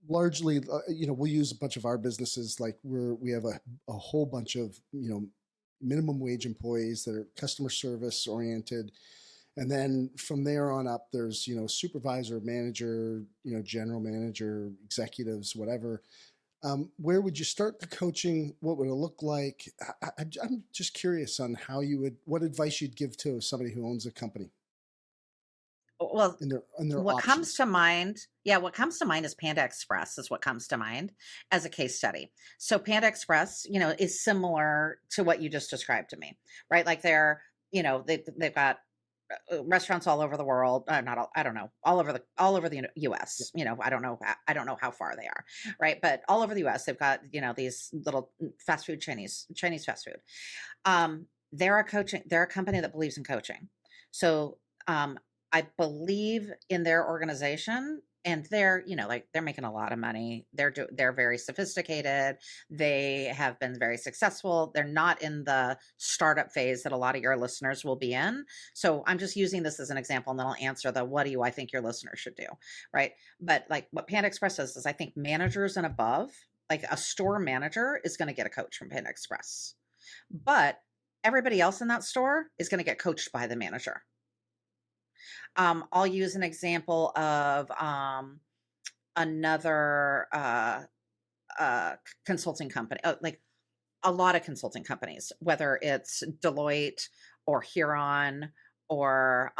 largely, we'll use a bunch of our businesses. Like, we have a whole bunch of, minimum wage employees that are customer service oriented. And then from there on up, there's, supervisor, manager, general manager, executives, whatever. Where would you start the coaching? What would it look like? I'm just curious on what advice you'd give to somebody who owns a company Well, and their what comes options. to mind, yeah, what comes to mind is Panda Express is what comes to mind as a case study. So Panda Express, is similar to what you just described to me, right? Like they've got restaurants all over the world. Not all, I don't know, all over the Yeah. U.S. I don't know how far they are, right? But all over the U.S. they've got these little fast food Chinese fast food. They're a company that believes in coaching. So I believe in their organization, and they're, like, they're making a lot of money. They're very sophisticated. They have been very successful. They're not in the startup phase that a lot of your listeners will be in. So I'm just using this as an example, and then I'll answer the what do you I think your listeners should do, right? But like what Panda Express does is I think managers and above, like a store manager is going to get a coach from Panda Express. But everybody else in that store is going to get coached by the manager. I'll use an example of another consulting company, like a lot of consulting companies, whether it's Deloitte or Huron or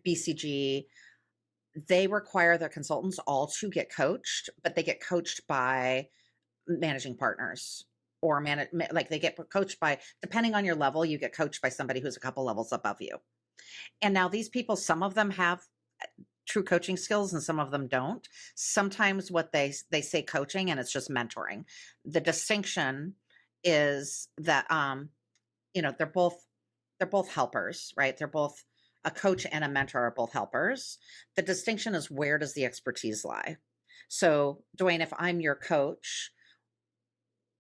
BCG. They require their consultants all to get coached, but they get coached by managing partners or like they get coached by, depending on your level, you get coached by somebody who's a couple levels above you. And now these people, some of them have true coaching skills and some of them don't. Sometimes what they say coaching and it's just mentoring. The distinction is that they're both helpers, right? They're both a coach and a mentor are both helpers. The distinction is where does the expertise lie? So, Dwayne, if I'm your coach,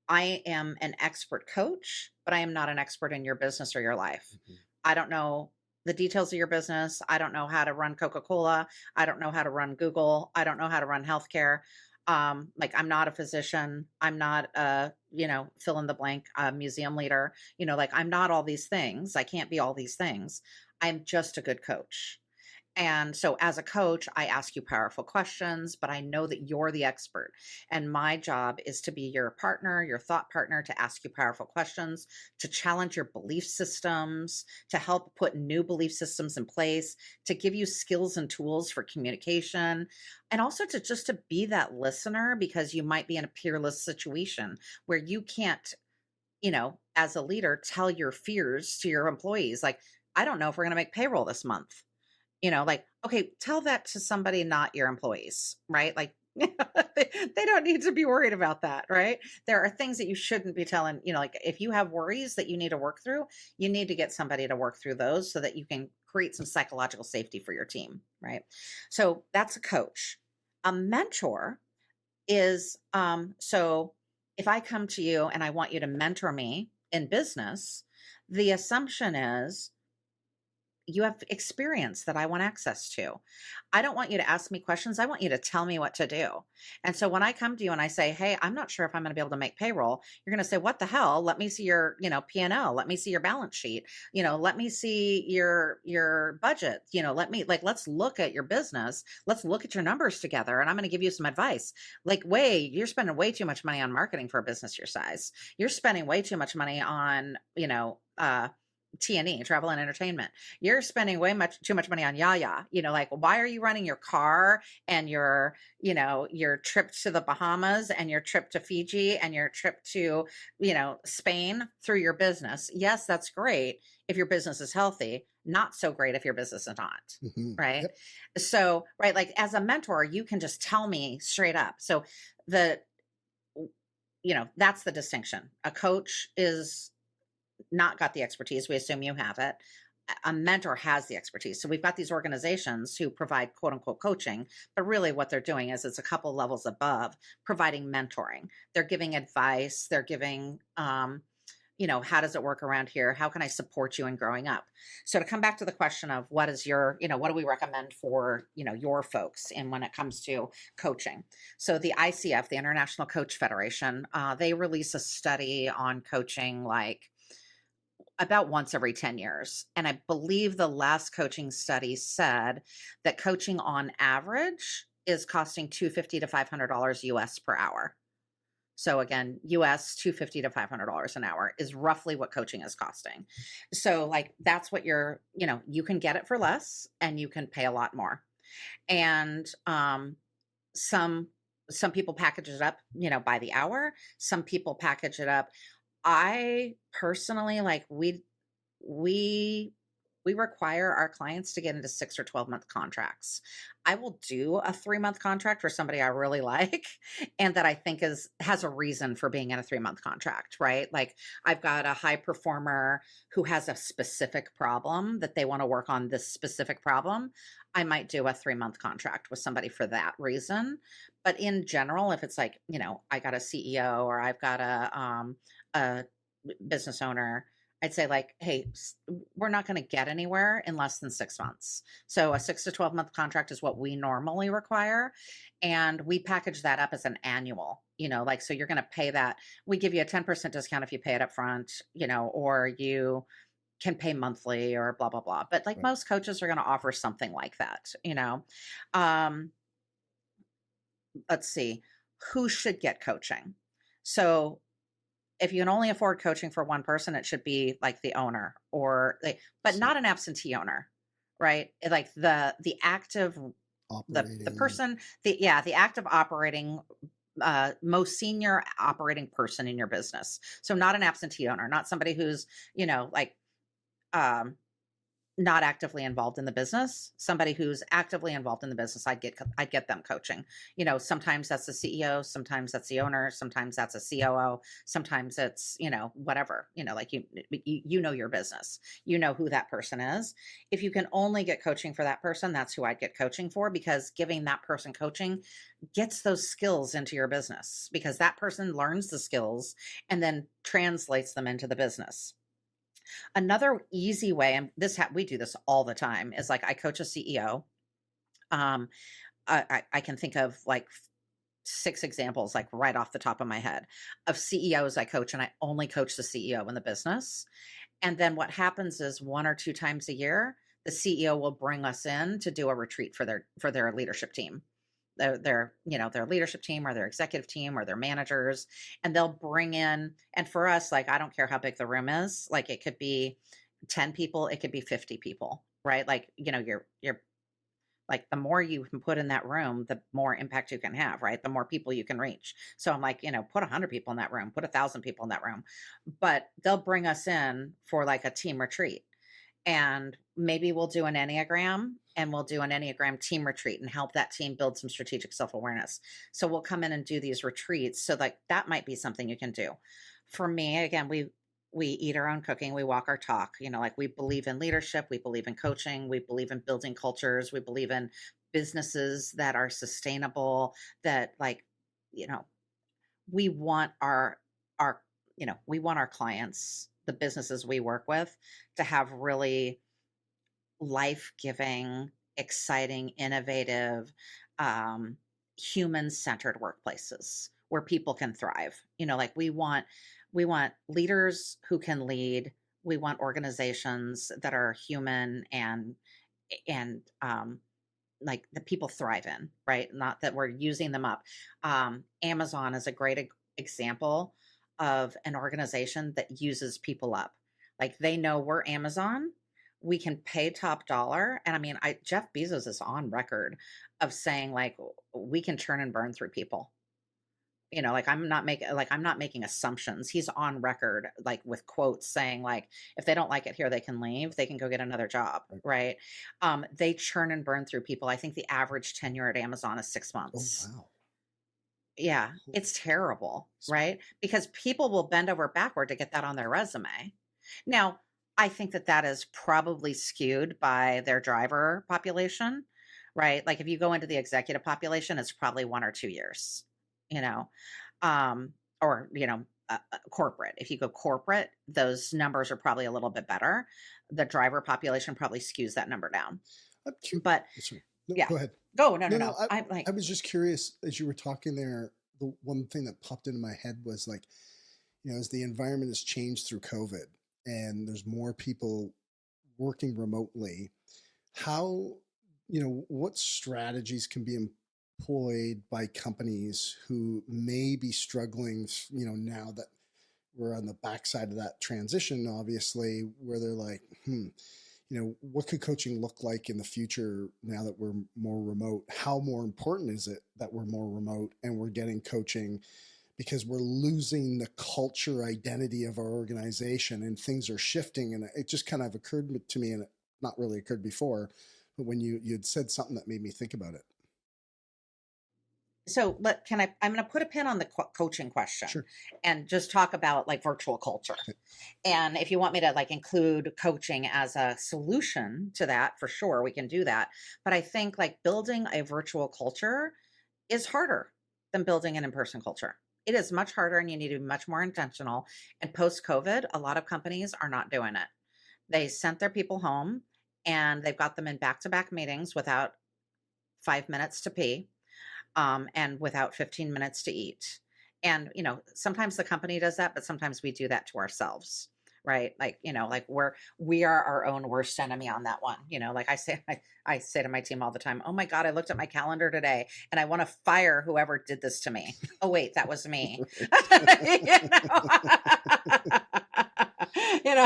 I am an expert coach, but I am not an expert in your business or your life. Mhm. I don't know the details of your business. I don't know how to run Coca-Cola. I don't know how to run Google. I don't know how to run healthcare. Like I'm not a physician. I'm not a, fill in the blank, museum leader. Like I'm not all these things. I can't be all these things. I'm just a good coach. And so as a coach, I ask you powerful questions, but I know that you're the expert. And my job is to be your partner, your thought partner, to ask you powerful questions, to challenge your belief systems, to help put new belief systems in place, to give you skills and tools for communication, and also to just to be that listener, because you might be in a peerless situation where you can't, as a leader, tell your fears to your employees. Like, I don't know if we're going to make payroll this month. Like, okay, tell that to somebody, not your employees, right? Like, they don't need to be worried about that, right? There are things that you shouldn't be telling, like if you have worries that you need to work through, you need to get somebody to work through those so that you can create some psychological safety for your team, right? So that's a coach. A mentor is, so if I come to you and I want you to mentor me in business, the assumption is you have experience that I want access to. I don't want you to ask me questions. I want you to tell me what to do. And so when I come to you and I say, "Hey, I'm not sure if I'm going to be able to make payroll," you're going to say, "What the hell? Let me see your, P&L. Let me see your balance sheet. Let me see your budget. Let's look at your business. Let's look at your numbers together, and I'm going to give you some advice." Like, you're spending way too much money on marketing for a business your size. You're spending way too much money on, T&E, travel and entertainment. You're spending too much money on Yaya. Like, why are you running your car and your trip to the Bahamas and your trip to Fiji and your trip to, Spain through your business? Yes, that's great if your business is healthy. Not so great if your business is not. Right. Yep. So, right. Like, as a mentor, you can just tell me straight up. So that's the distinction. A coach is not got the expertise. We assume you have it. A mentor has the expertise. So we've got these organizations who provide quote unquote coaching, but really what they're doing is it's a couple levels above providing mentoring. They're giving advice. They're giving, how does it work around here? How can I support you in growing up? So to come back to the question of what is your, what do we recommend for, your folks and when it comes to coaching? So the ICF, the International Coach Federation, they release a study on coaching like about once every 10 years. And I believe the last coaching study said that coaching on average is costing $250 to $500 US per hour. So again, US $250 to $500 an hour is roughly what coaching is costing. So like that's what you can get it for less and you can pay a lot more. And some people package it up, by the hour. Some people package it up. I personally we require our clients to get into 6 or 12-month contracts. I will do a 3-month contract for somebody I really like and that I think has a reason for being in a 3-month contract, right? Like I've got a high performer who has a specific problem that they want to work on this specific problem. I might do a 3-month contract with somebody for that reason. But in general, if it's like, I got a CEO or I've got a business owner, I'd say like, hey, we're not going to get anywhere in less than 6 months. So a 6 to 12-month contract is what we normally require. And we package that up as an annual, so you're going to pay that. We give you a 10% discount if you pay it up front, or you can pay monthly or blah, blah, blah. But like most coaches are going to offer something like that, let's see, who should get coaching? So if you can only afford coaching for one person, it should be like the owner but not an absentee owner, right? Like the active, the person, the active operating, most senior operating person in your business. So not an absentee owner, not somebody who's, um, not actively involved in the business. Somebody who's actively involved in the business, I'd get them coaching. Sometimes that's the CEO, sometimes that's the owner, sometimes that's a COO, sometimes it's, whatever, like you know your business, who that person is. If you can only get coaching for that person, that's who I'd get coaching for, because giving that person coaching gets those skills into your business, because that person learns the skills and then translates them into the business. Another easy way, and we do this all the time, is like I coach a CEO. I can think of like 6 examples, like right off the top of my head, of CEOs I coach, and I only coach the CEO in the business. And then what happens is 1 or 2 times a year, the CEO will bring us in to do a retreat for their leadership team, their leadership team or their executive team or their managers, and they'll bring in, and for us, like, I don't care how big the room is, like it could be 10 people, it could be 50 people, right? Like, you're like, the more you can put in that room, the more impact you can have, right? The more people you can reach. So I'm like, put 100 people in that room, put 1,000 people in that room. But they'll bring us in for like a team retreat. And maybe we'll do an Enneagram, and we'll do an Enneagram team retreat and help that team build some strategic self awareness. So we'll come in and do these retreats. So, like, that might be something you can do. For me, again, we eat our own cooking, we walk our talk. Like, we believe in leadership, we believe in coaching, we believe in building cultures, we believe in businesses that are sustainable, that, like, you know we want our we want our clients, the businesses we work with, to have really life-giving, exciting, innovative, um, human-centered workplaces where people can thrive. Like, we want leaders who can lead. We want organizations that are human and like, the people thrive in, right? Not that we're using them up. Amazon is a great example of an organization that uses people up. Like, they know we're Amazon, we can pay top dollar. And I mean, Jeff Bezos is on record of saying, like, we can churn and burn through people. Like, I'm not making assumptions. He's on record, like, with quotes saying, like, if they don't like it here, they can leave. They can go get another job, Right. right? They churn and burn through people. I think the average tenure at Amazon is 6 Oh, months. wow. Yeah, Holy it's terrible, smokes. right? Because people will bend over backward to get that on their resume. Now, I think that that is probably skewed by their driver population, right? Like, if you go into the executive population, it's probably 1 or 2 years, you know, or, corporate. If you go corporate, those numbers are probably a little bit better. The driver population probably skews that number down. I'm curious. But Sorry. No, yeah, go ahead. go. No, no, No, no. no. I'm like, I was just curious as you were talking there. The one thing that popped into my head was like, as the environment has changed through COVID and there's more people working remotely, how, what strategies can be employed by companies who may be struggling, now that we're on the backside of that transition, obviously, where they're like, what could coaching look like in the future now that we're more remote? How more important is it that we're more remote and we're getting coaching because we're losing the culture identity of our organization and things are shifting? And it just kind of occurred to me, and it not really occurred before, but when you'd said something that made me think about it. so I'm going to put a pin on the coaching question Sure. and just talk about, like, virtual culture. Okay. And if you want me to, like, include coaching as a solution to that, for sure, we can do that. But I think, like, building a virtual culture is harder than building an in-person culture. It is much harder, and you need to be much more intentional. And post-COVID, a lot of companies are not doing it. They sent their people home, and they've got them in back-to-back meetings without 5 minutes to pee, and without 15 minutes to eat. And, sometimes the company does that, but sometimes we do that to ourselves, right? Like, like, we are our own worst enemy on that one. Like, I say to my team all the time, oh my God, I looked at my calendar today and I want to fire whoever did this to me. Oh, wait, that was me.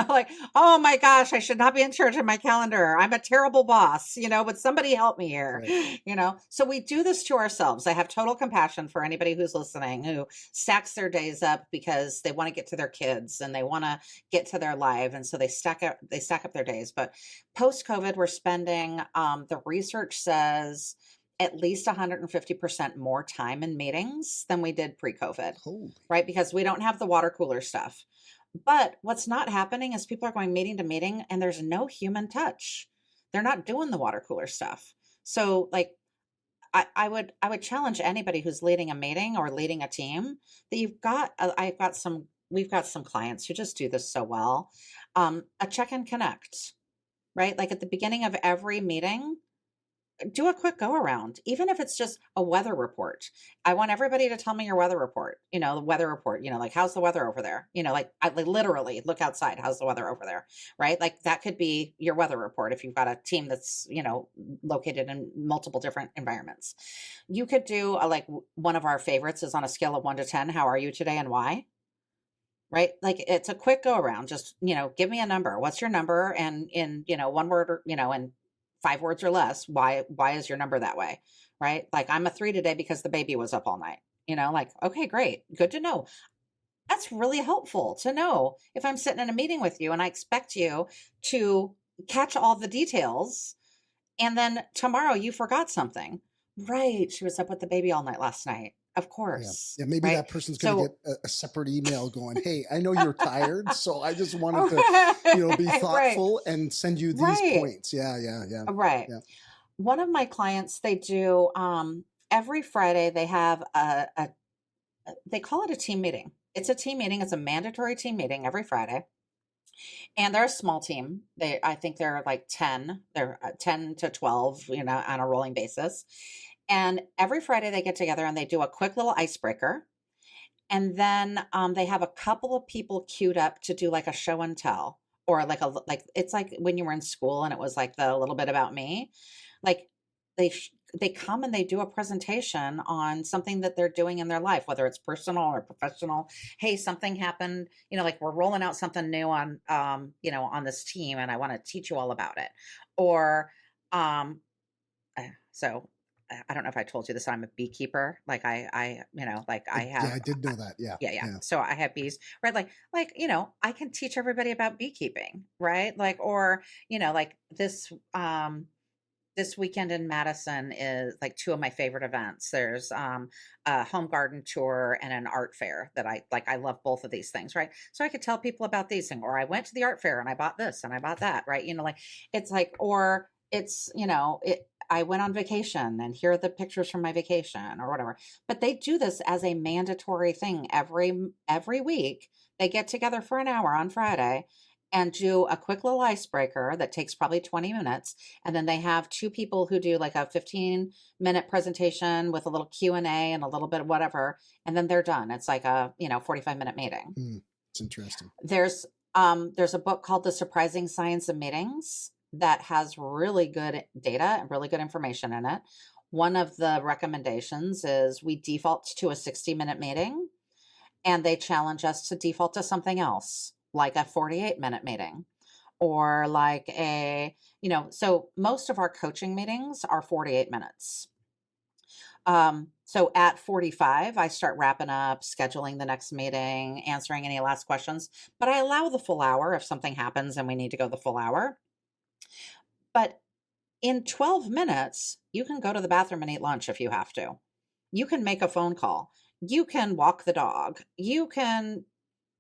Like, oh my gosh, I should not be in charge of my calendar. I'm a terrible boss, but somebody help me here. Right. So we do this to ourselves. I have total compassion for anybody who's listening who stacks their days up because they want to get to their kids and they want to get to their life. And so they stack up their days. But post COVID, we're spending, the research says, at least 150% more time in meetings than we did pre-COVID, Holy. right? Because we don't have the water cooler stuff. But what's not happening is people are going meeting to meeting and there's no human touch. They're not doing the water cooler stuff. So, like, I would challenge anybody who's leading a meeting or leading a team that we've got some clients who just do this so well. A check and connect, right? Like, at the beginning of every meeting, do a quick go around, even if it's just a weather report. I want everybody to tell me your weather report, the weather report, like, how's the weather over there? Like, like literally look outside. How's the weather over there? Right. Like that could be your weather report. If you've got a team that's, located in multiple different environments, you could do one of our favorites is on a scale of 1 to 10. How are you today and why? Right? Like it's a quick go around. Just, give me a number. What's your number? And in, one word or, in 5 words or less, why is your number that way? Right? Like I'm a 3 today because the baby was up all night. Like, okay, great. Good to know. That's really helpful to know if I'm sitting in a meeting with you and I expect you to catch all the details and then tomorrow you forgot something. Right. She was up with the baby all night last night. Of Yeah. course. Yeah. Maybe Right. that person's going to So, get a separate email going, hey, I know you're tired, so I just wanted to, be right. thoughtful and send you these Right. points. Yeah. Yeah. Yeah. Right. Yeah. One of my clients, they do every Friday they have they call it a team meeting. It's a team meeting. It's a mandatory team meeting every Friday. And they're a small team. I think they're like 10. They're 10 to 12, on a rolling basis. And every Friday they get together and they do a quick little icebreaker. And then they have a couple of people queued up to do like a show and tell, or like it's like when you were in school and it was like the little bit about me. Like they come and they do a presentation on something that they're doing in their life, whether it's personal or professional. Hey, something happened, like we're rolling out something new on on this team and I want to teach you all about it. Or so I don't know if I told you this. I'm a beekeeper. Like like I Yeah. have, I did know that. Yeah. yeah, yeah. Yeah. So I have bees, right? Like, I can teach everybody about beekeeping, right? Like, or, like this weekend in Madison is like two of my favorite events. There's a home garden tour and an art fair that I like. I love both of these things, right? So I could tell people about these things, or I went to the art fair and I bought this and I bought that, right? Like it's like, or it's, I went on vacation and here are the pictures from my vacation or whatever. But they do this as a mandatory thing every week. They get together for an hour on Friday and do a quick little icebreaker that takes probably 20 minutes, and then they have two people who do like a 15-minute presentation with a little Q&A and a little bit of whatever, and then they're done. It's like a 45-minute meeting. It's interesting. There's a book called The Surprising Science of Meetings that has really good data and really good information in it. One of the recommendations is we default to a 60-minute meeting, and they challenge us to default to something else, like a 48-minute meeting, or like so most of our coaching meetings are 48 minutes. So at 45, I start wrapping up, scheduling the next meeting, answering any last questions, but I allow the full hour if something happens and we need to go the full hour. But in 12 minutes, you can go to the bathroom and eat lunch if you have to. You can make a phone call. You can walk the dog. You can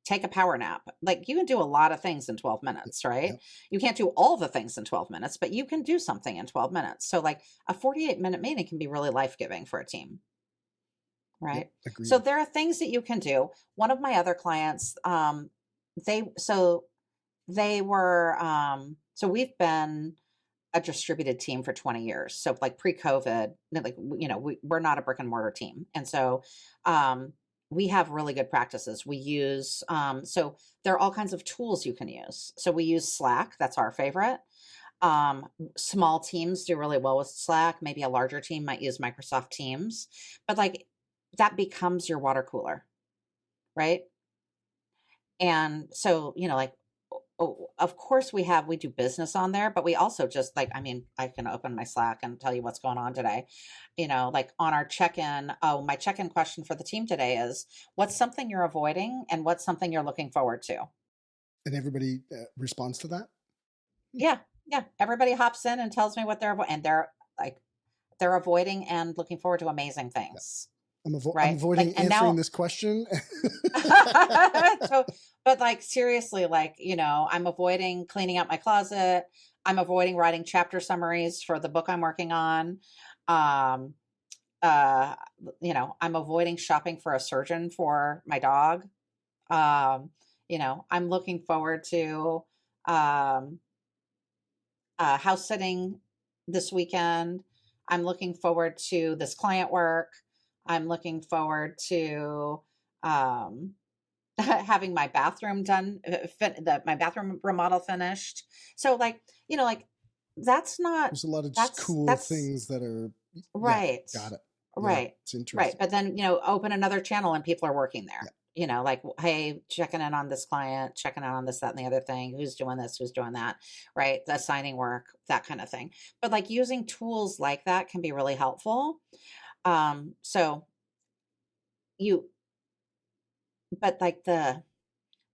take a power nap. Like you can do a lot of things in 12 minutes, right? Yep. You can't do all the things in 12 minutes, but you can do something in 12 minutes. So like a 48-minute meeting can be really life-giving for a team, Yep. right? Agreed. So there are things that you can do. One of my other clients, they were, so we've been a distributed team for 20 years. So like pre-COVID, like, we're not a brick and mortar team. And so, we have really good practices. We use, so there are all kinds of tools you can use. So we use Slack. That's our favorite. Small teams do really well with Slack. Maybe a larger team might use Microsoft Teams, but like that becomes your water cooler, right? And so, like, of course we do business on there, but we also just like, I mean, I can open my Slack and tell you what's going on today. Like on our check-in, my check-in question for the team today is what's something you're avoiding and what's something you're looking forward to? And everybody responds to that? Yeah. Yeah. Everybody hops in and tells me what they're avoiding, and they're avoiding and looking forward to amazing things. I'm right? avoiding Like, and answering now, this question. so, but like seriously, like, I'm avoiding cleaning out my closet. I'm avoiding writing chapter summaries for the book I'm working on. Um, uh, I'm avoiding shopping for a surgeon for my dog. I'm looking forward to um, house sitting this weekend. I'm looking forward to this client work. I'm looking forward to um, having my bathroom done, my bathroom remodel finished. So like, like that's not, There's a lot of just that's, cool that's things that are, yeah, right. got it. Yeah, Right. it's Right. interesting. But then, open another channel and people are working Yeah. there. Like, hey, checking in on this client, checking in on this, that, and the other thing. Who's doing this? Who's doing that? Right. Assigning work, that kind of thing. But like using tools like that can be really helpful. So you, but like the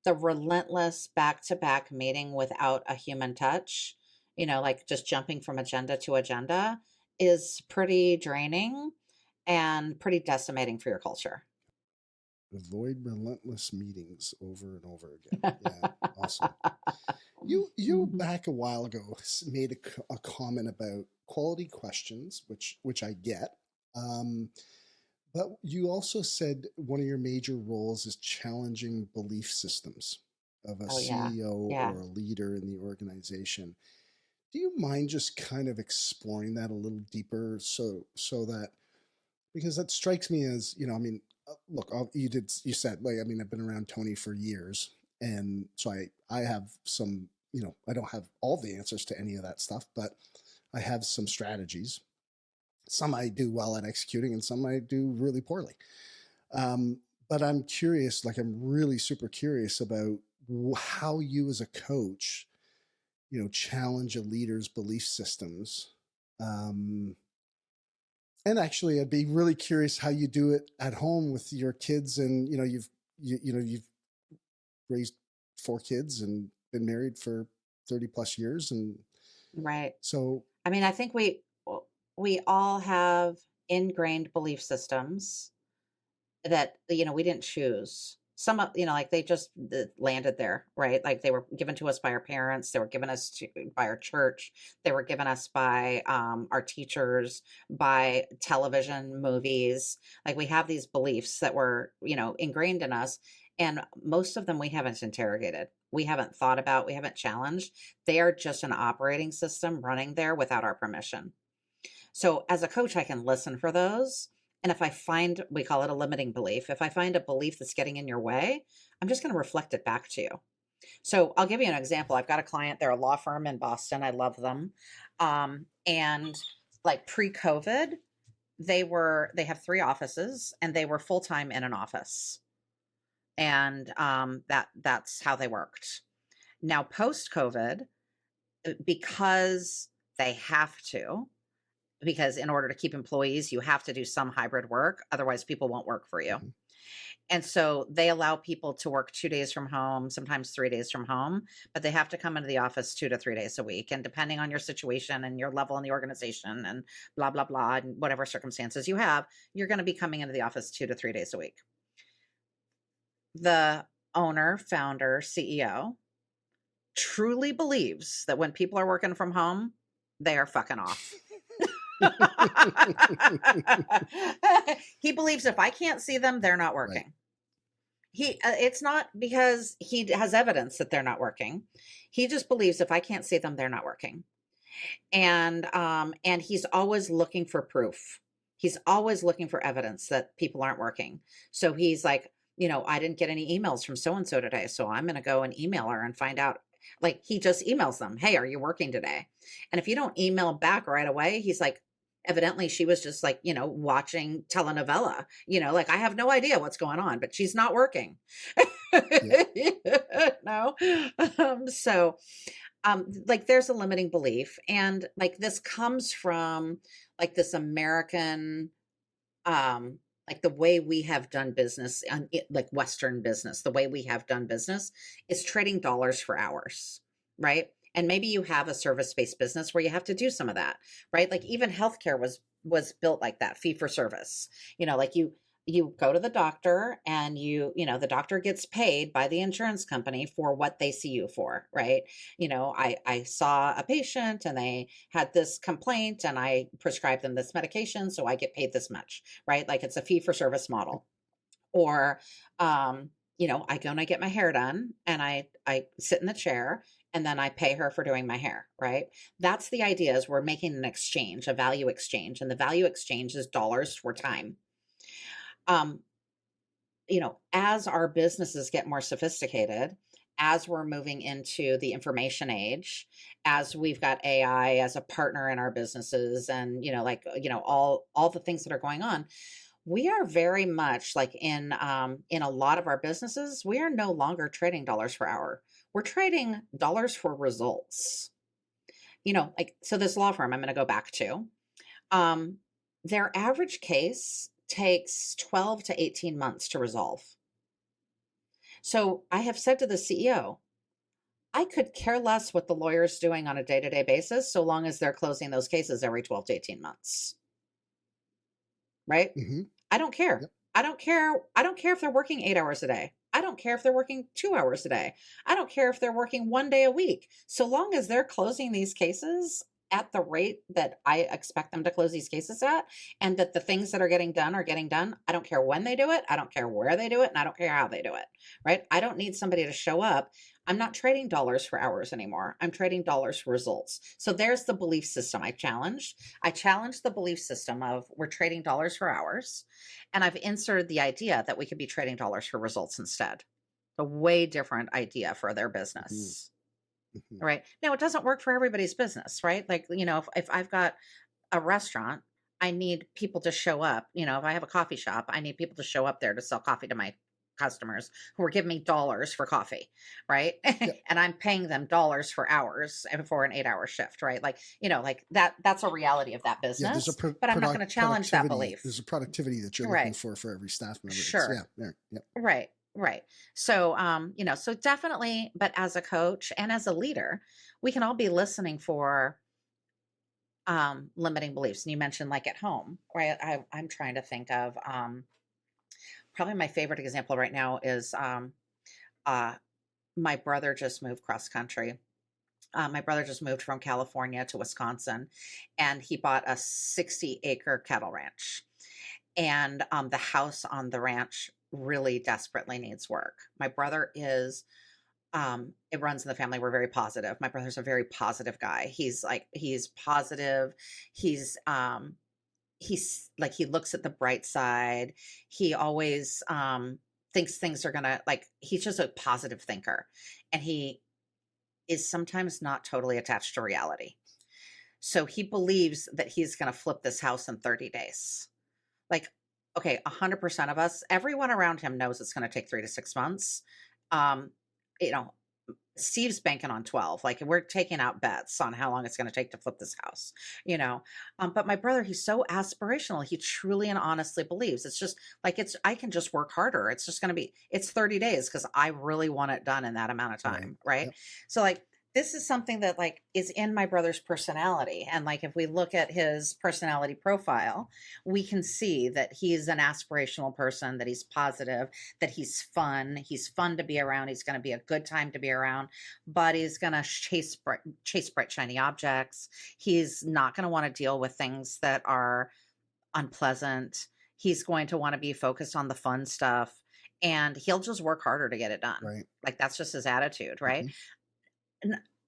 relentless back to back meeting without a human touch, like just jumping from agenda to agenda is pretty draining and pretty decimating for your culture. Avoid relentless meetings over and over again. Yeah, awesome. You Mhm. back a while ago made a comment about quality questions, which I get. Um, but you also said one of your major roles is challenging belief systems of a Oh, yeah. CEO Yeah. or a leader in the organization. Do you mind just kind of exploring that a little deeper, so that, because that strikes me as, I mean, look, you said, like, I mean, I've been around Tony for years, and so I have some, I don't have all the answers to any of that stuff, but I have some strategies. Some I do well at executing, and some I do really poorly. um, but I'm curious, like, I'm really super curious about how you as a coach, challenge a leader's belief systems. um, and actually, I'd be really curious how you do it at home with your kids. And you've raised 4 kids and been married for 30 plus years, and Right. so I mean, I think we all have ingrained belief systems that, we didn't choose. Some of, like they just landed there, right? Like they were given to us by our parents, they were given us by our church, they were given us by our teachers, by television, movies. Like we have these beliefs that were, ingrained in us, and most of them we haven't interrogated. We haven't thought about, we haven't challenged. They are just an operating system running there without our permission. So as a coach, I can listen for those. And if I find, we call it a limiting belief, if I find a belief that's getting in your way, I'm just going to reflect it back to you. So I'll give you an example. I've got a client, they're a law firm in Boston. I love them. And like pre-COVID, they have 3 offices and they were full-time in an office. And that's how they worked. Now post-COVID, because they have to, because in order to keep employees, you have to do some hybrid work. Otherwise, people won't work for you. mhm. And so they allow people to work 2 days from home, sometimes 3 days from home, but they have to come into the office 2 to 3 days a week. And depending on your situation and your level in the organization and blah, blah, blah, and whatever circumstances you have, you're going to be coming into the office 2 to 3 days a week. The owner, founder, CEO truly believes that when people are working from home, they are fucking off. He believes if I can't see them, they're not Right. working. It's not because he has evidence that they're not working. He just believes if I can't see them, they're not working. And he's always looking for proof. He's always looking for evidence that people aren't working. So he's like, I didn't get any emails from so and so today, so I'm going to go and email her and find out. Like he just emails them, "Hey, are you working today?" And if you don't email back right away, he's like, evidently she was just like, watching telenovela. Like I have no idea what's going on, but she's not working. Yeah. No. So like there's a limiting belief, and like this comes from like this American, um like the way we have done business, like Western business, the way we have done business is trading dollars for hours, right? And maybe you have a service-based business where you have to do some of that, right? Like even healthcare was built like that, fee for service. Like you go to the doctor and the doctor gets paid by the insurance company for what they see you for, right? I saw a patient and they had this complaint and I prescribed them this medication, so I get paid this much, right? Like it's a fee for service model. Or I go and I get my hair done and I sit in the chair and then I pay her for doing my hair, right? That's the idea, is we're making an exchange, a value exchange, and the value exchange is dollars for time. Um, as our businesses get more sophisticated, as we're moving into the information age, as we've got AI as a partner in our businesses, and all the things that are going on, we are very much like in a lot of our businesses, we are no longer trading dollars per hour. We're trading dollars for results. So this law firm I'm going to go back to, um, their average case takes 12 to 18 months to resolve. So I have said to the CEO, I could care less what the lawyer's doing on a day-to-day basis, so long as they're closing those cases every 12 to 18 months. Right? Hmm. I don't care. Yep. I don't care if they're working 8 hours a day. I don't care if they're working 2 hours a day. I don't care if they're working 1 day a week. So long as they're closing these cases at the rate that I expect them to close these cases at, and that the things that are getting done are getting done. I don't care when they do it. I don't care where they do it. And I don't care how they do it. Right? I don't need somebody to show up. I'm not trading dollars for hours anymore. I'm trading dollars for results. So there's the belief system I challenged. I challenged the belief system of we're trading dollars for hours. And I've inserted the idea that we could be trading dollars for results instead. A way different idea for their Hmm. business. Hmm. Right. Now, it doesn't work for everybody's business, right? Like, if I've got a restaurant, I need people to show up. If I have a coffee shop, I need people to show up there to sell coffee to my customers who are giving me dollars for coffee, right? Yeah. And I'm paying them dollars for hours and for an 8-hour shift, right? Like that's a reality of that Yeah. There's a business, but I'm not going to challenge that productivity. There's belief. a productivity that you're looking Right. for every staff member. It's, yeah. Sure. There. Yep. Right. Right. So, so definitely, but as a coach and as a leader, we can all be listening for limiting beliefs. And you mentioned like at home, right? I'm trying to think of probably my favorite example right now is uh, my brother just moved cross country. My brother just moved from California to Wisconsin, and he bought a 60-acre cattle ranch. And the house on the ranch really desperately needs work. My brother is it runs in the family. We're very positive. My brother's a very positive guy. He's positive. He's like, he looks at the bright side. He always thinks things are gonna, like, he's just a positive thinker. And he is sometimes not totally attached to reality. So he believes that he's gonna flip this house in 30 days. Like, okay, 100% of us, everyone around him knows it's gonna take 3 to 6 months. Um, you know, Steve's banking on 12. Like, we're taking out bets on how long it's going to take to flip this house, you know. But my brother, he's so aspirational. He truly and honestly believes it's just like, I can just work harder. It's just going to be, it's 30 days because I really want it done in that amount of Right. time. Right. Yep. So, like, this is something that like is in my brother's personality. And like, if we look at his personality profile, we can see that he's an aspirational person, that he's positive, that he's fun to be around. He's going to be a good time to be around, but he's going to chase bright, shiny objects. He's not going to want to deal with things that are unpleasant. He's going to want to be focused on the fun stuff, and he'll just work harder to get it done. Right. Like, that's just his attitude, right? Hmm.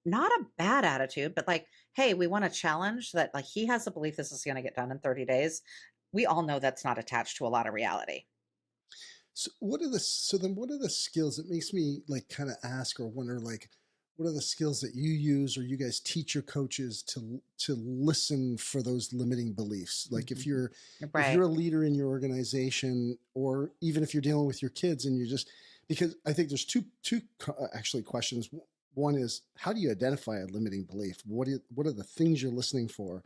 Not a bad attitude, but like, hey, we want to challenge that. Like, he has a belief this is going to get done in 30 days. We all know that's not attached to a lot of reality. So then what are the skills? It makes me like kind of ask or wonder, like, what are the skills that you use or you guys teach your coaches to listen for those limiting beliefs? Like, if Mhm. you're Right. a leader in your organization, or even if you're dealing with your kids and you're just, because I think there's actually questions. One is, how do you identify a limiting belief? What are the things you're listening for?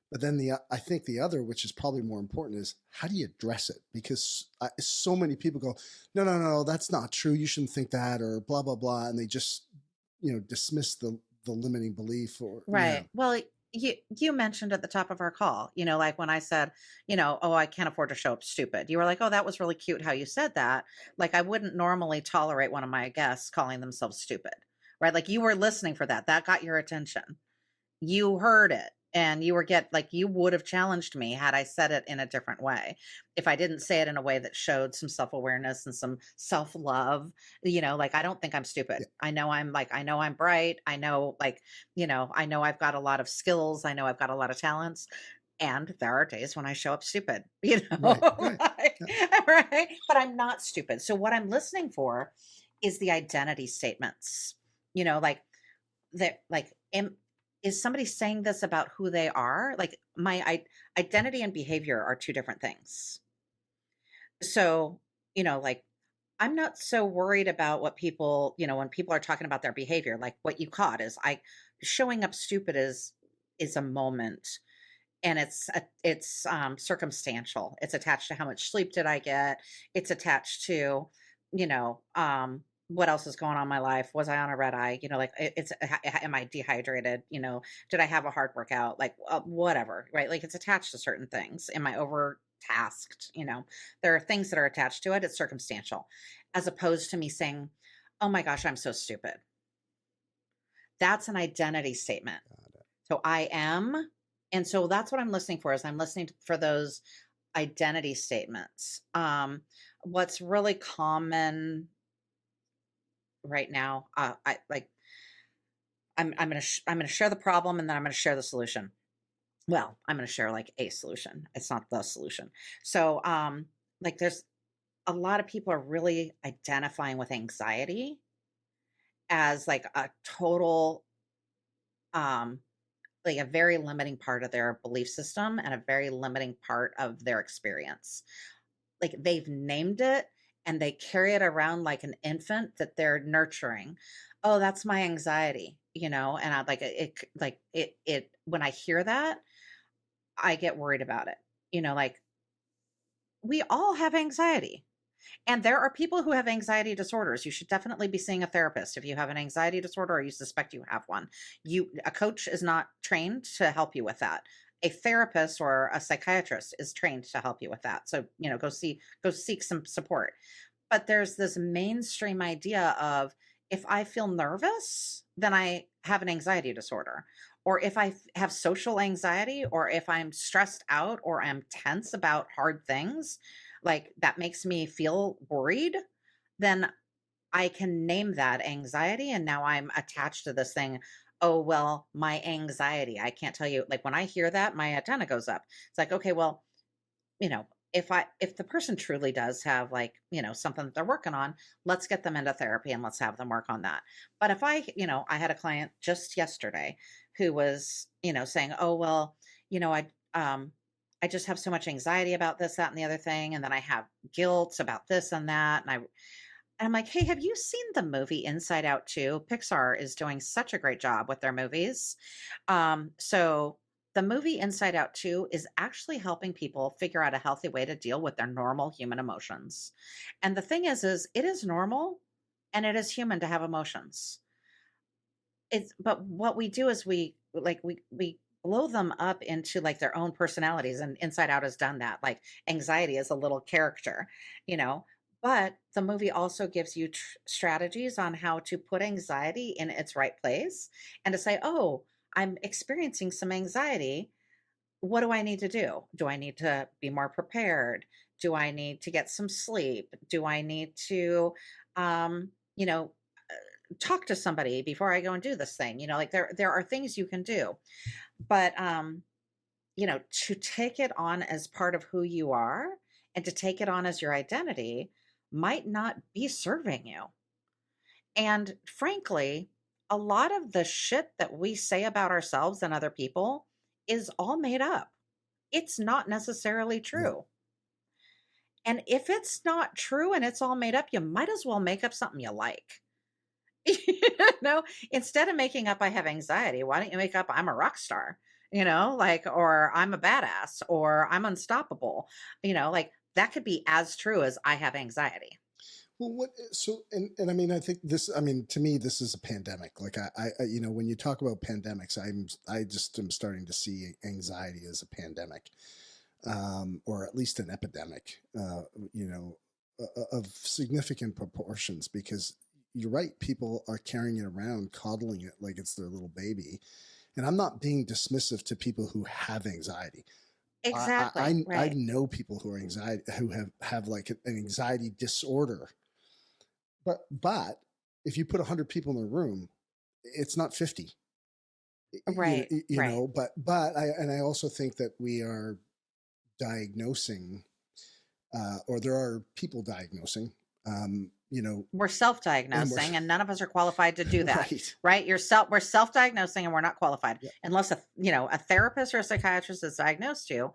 But then I think the other, which is probably more important, is how do you address it? Because so many people go, no, no, no, that's not true. You shouldn't think that, or blah blah blah, and they just dismiss the limiting belief, or yeah. Right. Well, you mentioned at the top of our call, like when I said, oh, I can't afford to show up stupid. You were like, oh, that was really cute how you said that. Like, I wouldn't normally tolerate one of my guests calling themselves stupid, right? Like, you were listening for that. That got your attention. You heard it. And you would have challenged me had I said it in a different way. If I didn't say it in a way that showed some self-awareness and some self-love, like I don't think I'm stupid. Yeah. I know I'm bright. I know I know I've got a lot of skills. I know I've got a lot of talents. And there are days when I show up stupid, Right. Right. like, Yeah. right? But I'm not stupid. So what I'm listening for is the identity statements. Like that is somebody saying this about who they are? Like identity and behavior are two different things. So, like I'm not so worried about what people, when people are talking about their behavior, like what you caught is I showing up stupid is a moment, and it's circumstantial. It's attached to how much sleep did I get. It's attached to, you know, um, what else is going on in my life? Was I on a red eye? Like am I dehydrated? Did I have a hard workout? Like whatever, right? Like it's attached to certain things. Am I overtasked? There are things that are attached to it. It's circumstantial, as opposed to me saying, "Oh my gosh, I'm so stupid." That's an identity statement. Got it. So I am, and so that's what I'm listening for, is I'm listening for those identity statements. What's really common right now, I'm gonna share the problem, and then I'm gonna share the solution. Well, I'm gonna share like a solution. It's not the solution. So there's a lot of people are really identifying with anxiety as like a total um like a very limiting part of their belief system and a very limiting part of their experience. Like they've named it and they carry it around like an infant that they're nurturing. Oh, that's my anxiety, and I like it when I hear that, I get worried about it. Like we all have anxiety. And there are people who have anxiety disorders. You should definitely be seeing a therapist if you have an anxiety disorder or you suspect you have one. A coach is not trained to help you with that. A therapist or a psychiatrist is trained to help you with that. So, go seek some support. But there's this mainstream idea of, if I feel nervous, then I have an anxiety disorder. Or if have social anxiety, or if I'm stressed out or I'm tense about hard things, like that makes me feel worried, then I can name that anxiety. And now I'm attached to this thing. Oh, well, my anxiety. I can't tell you, like when I hear that, my antenna goes up. It's like, okay, well, if the person truly does have like, something that they're working on, let's get them into therapy and let's have them work on that. But if I had a client just yesterday who was, saying, "Oh, well, you know, I um I just have so much anxiety about this, that, and the other thing, and then I have guilt about this and that." And I'm like, "Hey, have you seen the movie Inside Out 2? Pixar is doing such a great job with their movies." So the movie Inside Out 2 is actually helping people figure out a healthy way to deal with their normal human emotions. And the thing is it is normal and it is human to have emotions. But what we do is we blow them up into like their own personalities, and Inside Out has done that. Like anxiety is a little character, you know. But the movie also gives you strategies on how to put anxiety in its right place and to say, "Oh, I'm experiencing some anxiety. What do I need to do? Do I need to be more prepared? Do I need to get some sleep? Do I need to, um, you know, talk to somebody before I go and do this thing?" Like there are things you can do, but to take it on as part of who you are and to take it on as your identity might not be serving you. And frankly, a lot of the shit that we say about ourselves and other people is all made up. It's not necessarily Yeah. true. And if it's not true and it's all made up, you might as well make up something you like. you Instead of making up I have anxiety, why don't you make up I'm a rock star? Like, or I'm a badass, or I'm unstoppable. Like that could be as true as I have anxiety. Well, and I mean, I think this, I mean, to me, this is a pandemic. Like when you talk about pandemics, I just am starting to see anxiety as a pandemic, or at least an epidemic, of significant proportions, because you're right. People are carrying it around, coddling it like it's their little baby. And I'm not being dismissive to people who have anxiety. Exactly. I Right. know people who are anxiety, who have like an anxiety disorder. But if you put 100 people in a room, it's not 50. Right. Right. But I also think that we are diagnosing, or there are people diagnosing, We're and we're self-diagnosing, and none of us are qualified to do that, right. right? We're self-diagnosing, and we're not qualified Yeah. unless a therapist or a psychiatrist has diagnosed you.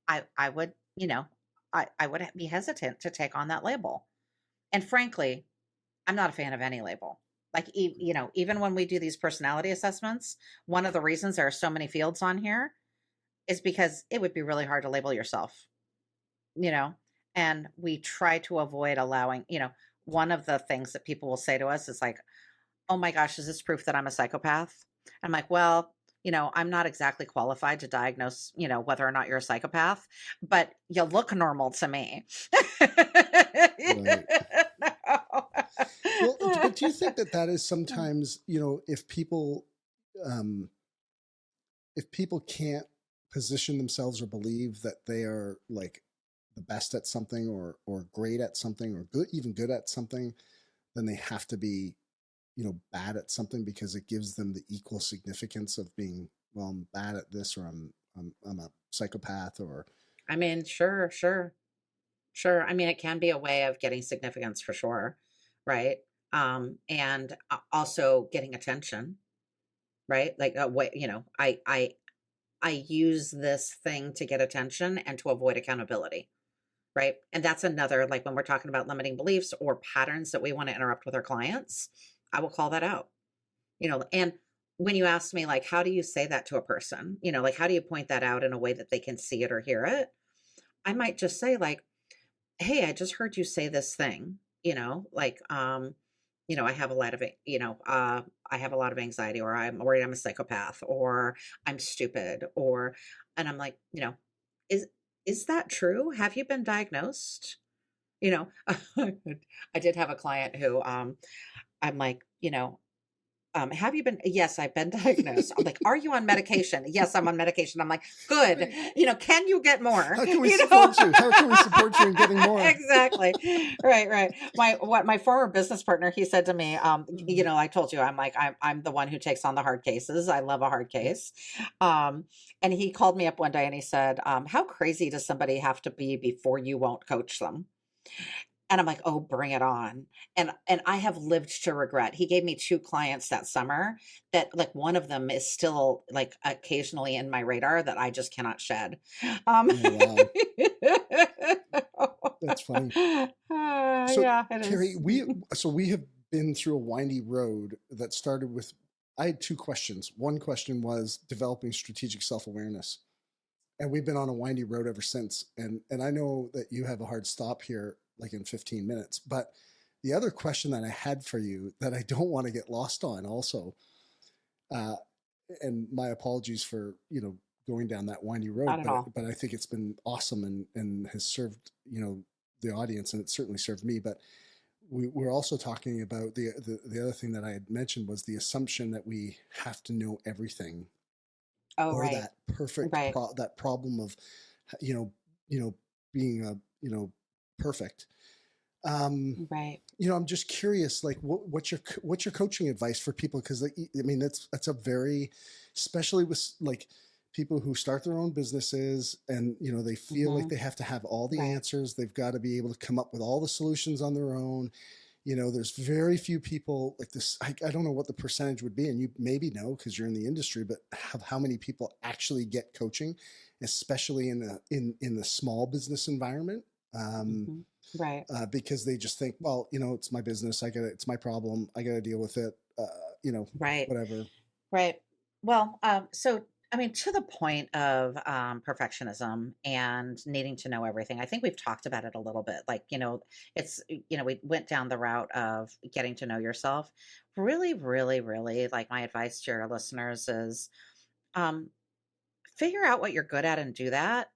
I would, I would be hesitant to take on that label. And frankly, I'm not a fan of any label. Like, even when we do these personality assessments, one of the reasons there are so many fields on here is because it would be really hard to label yourself, you know, and we try to avoid allowing, one of the things that people will say to us is like, oh my gosh, is this proof that I'm a psychopath? I'm like, well, I'm not exactly qualified to diagnose, whether or not you're a psychopath, but you look normal to me. Right. No. Well, but do you think that that is sometimes, um, if people can't position themselves or believe that they are like the best at something, or great at something, or even good at something, then they have to be, bad at something, because it gives them the equal significance of being, well, I'm bad at this, or I'm a psychopath, or I mean, sure, sure, sure. I mean, it can be a way of getting significance for sure, right? And also getting attention, right? Like, wait, I use this thing to get attention and to avoid accountability, right? And that's another, like when we're talking about limiting beliefs or patterns that we want to interrupt with our clients, I will call that out, and when you ask me, like, how do you say that to a person, like, how do you point that out in a way that they can see it or hear it? I might just say, like, hey, I just heard you say this thing, like, I have a lot of, I have a lot of anxiety, or I'm worried I'm a psychopath, or I'm stupid, and I'm like, is, is that true? Have you been diagnosed? You know, I did have a client who, I'm like, have you been? Yes, I've been diagnosed. I'm like, are you on medication? Yes, I'm on medication. I'm like, good. right. Can you get more? How can we support you? How can we support you in getting more? Exactly. Right, right. My former business partner, he said to me, Mm, I told you, I'm like, I'm the one who takes on the hard cases. I love a hard yeah. case. Um, and he called me up one day and he said, how crazy does somebody have to be before you won't coach them? And I'm like, "Oh, bring it on." And I have lived to regret. He gave me 2 clients that summer that, like, one of them is still, like, occasionally in my radar that I just cannot shed. Um Oh, wow. That's funny. So, Yeah, it Carrie, is. we have been through a windy road that started with, I had two questions. One question was developing strategic self-awareness. And we've been on a windy road ever since. And I know that you have a hard stop here, like in 15 minutes. But the other question that I had for you that I don't want to get lost on also, uh, and my apologies for, going down that windy road, Not at but all. but I think it's been awesome, and has served, the audience, and it certainly served me. But we're also talking about the other thing that I had mentioned was the assumption that we have to know everything, Oh, or right. that perfect Right. that problem of, you know you know being a, perfect. Right. I'm just curious, like, what's your coaching advice for people? Because, like, I mean, that's a very, especially with, like, people who start their own businesses, and they feel like Mhm. they have to have all the Right. answers. They've got to be able to come up with all the solutions on their own. There's very few people like this. I don't know what the percentage would be, and you maybe know because you're in the industry, but how many people actually get coaching, especially in the small business environment? Um, Mhm. Right. because they just think, well, it's my business. It's my problem. I got to deal with it. You know, Right. whatever. Right. Well, so I mean, to the point of perfectionism and needing to know everything, I think we've talked about it a little bit. Like, we went down the route of getting to know yourself. Really, really, really, like my advice to your listeners is um, figure out what you're good at and do that.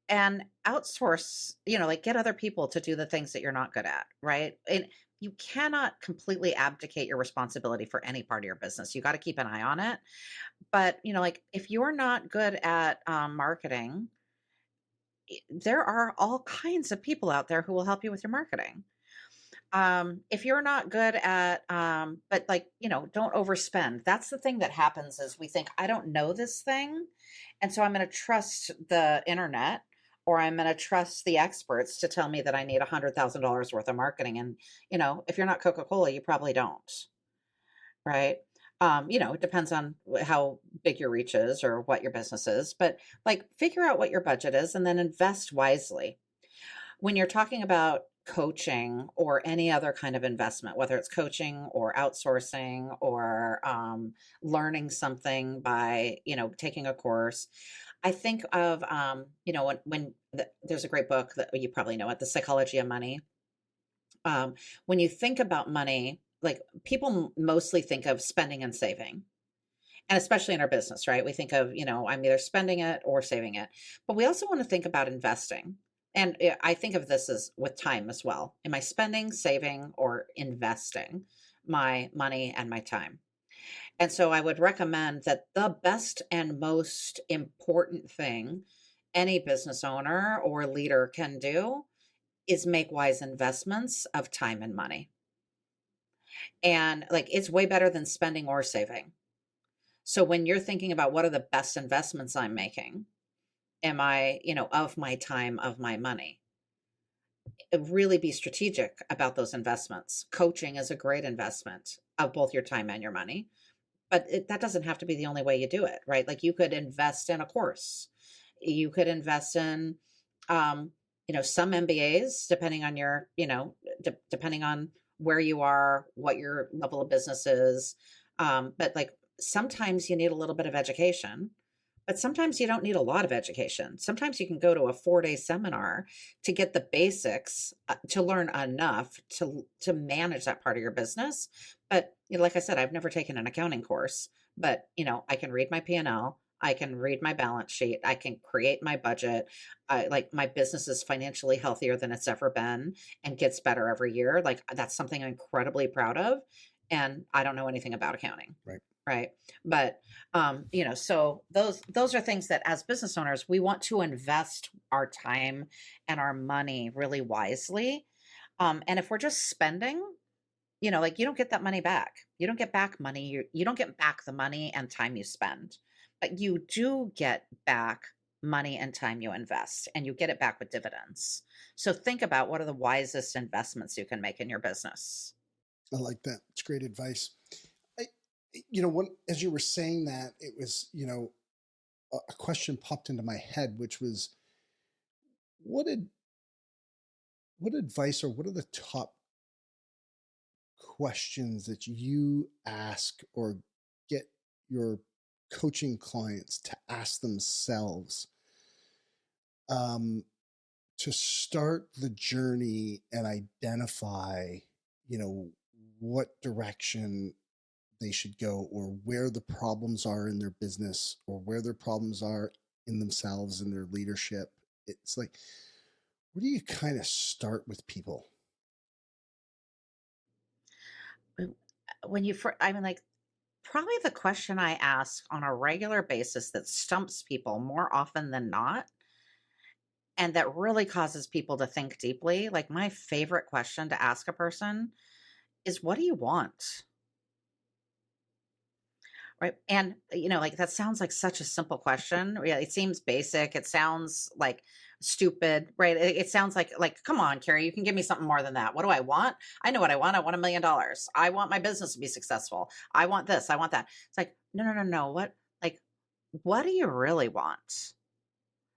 and outsource, like get other people to do the things that you're not good at, right? And you cannot completely abdicate your responsibility for any part of your business. You got to keep an eye on it. But, like if you're not good at marketing, there are all kinds of people out there who will help you with your marketing. If you're not good at, but like, don't overspend. That's the thing that happens is we think, I don't know this thing. And so I'm going to trust the internet or I'm going to trust the experts to tell me that I need $100,000 worth of marketing. And, if you're not Coca-Cola, you probably don't. Right. It depends on how big your reach is or what your business is, but like figure out what your budget is and then invest wisely. When you're talking about coaching or any other kind of investment, whether it's coaching or outsourcing or learning something by, taking a course, I think of, there's a great book that you probably know it, The Psychology of Money. When you think about money, like people mostly think of spending and saving. And especially in our business, right? We think of, I'm either spending it or saving it. But we also want to think about investing. And I think of this as with time as well. Am I spending, saving, or investing my money and my time? And so I would recommend that the best and most important thing any business owner or leader can do is make wise investments of time and money. And like it's way better than spending or saving. So when you're thinking about what are the best investments I'm making, am I, of my time, of my money, really be strategic about those investments. Coaching is a great investment of both your time and your money, but that doesn't have to be the only way you do it, right? Like you could invest in a course, you could invest in, um, some MBAs, depending on your, depending on where you are, what your level of business is. But like sometimes you need a little bit of education, but sometimes you don't need a lot of education. Sometimes you can go to a 4-day seminar to get the basics, to learn enough to manage that part of your business. But like I said, I've never taken an accounting course, but I can read my P&L. I can read my balance sheet. I can create my budget. Like my business is financially healthier than it's ever been and gets better every year. Like that's something I'm incredibly proud of. And I don't know anything about accounting. Right. Right. But, so those are things that as business owners, we want to invest our time and our money really wisely. And if we're just spending, like you don't get that money back. You don't get back money. You don't get back the money and time you spend, but you do get back money and time you invest, and you get it back with dividends. So think about what are the wisest investments you can make in your business. I like that. It's great advice. I, as you were saying that, it was, a question popped into my head, which was, what did, what advice or what are the top questions that you ask or get your coaching clients to ask themselves um, to start the journey and identify, what direction they should go or where the problems are in their business or where their problems are in themselves and their leadership? It's like, where do you kind of start with people? When I mean, like, probably the question I ask on a regular basis that stumps people more often than not, and that really causes people to think deeply. Like, my favorite question to ask a person is, what do you want? Right. And, like that sounds like such a simple question. Yeah, it seems basic. It sounds like stupid, right? It sounds like, come on, Carrie, you can give me something more than that. What do I want? I know what I want. I want $1 million. I want my business to be successful. I want this. I want that. It's like, no, no, no, no. What do you really want?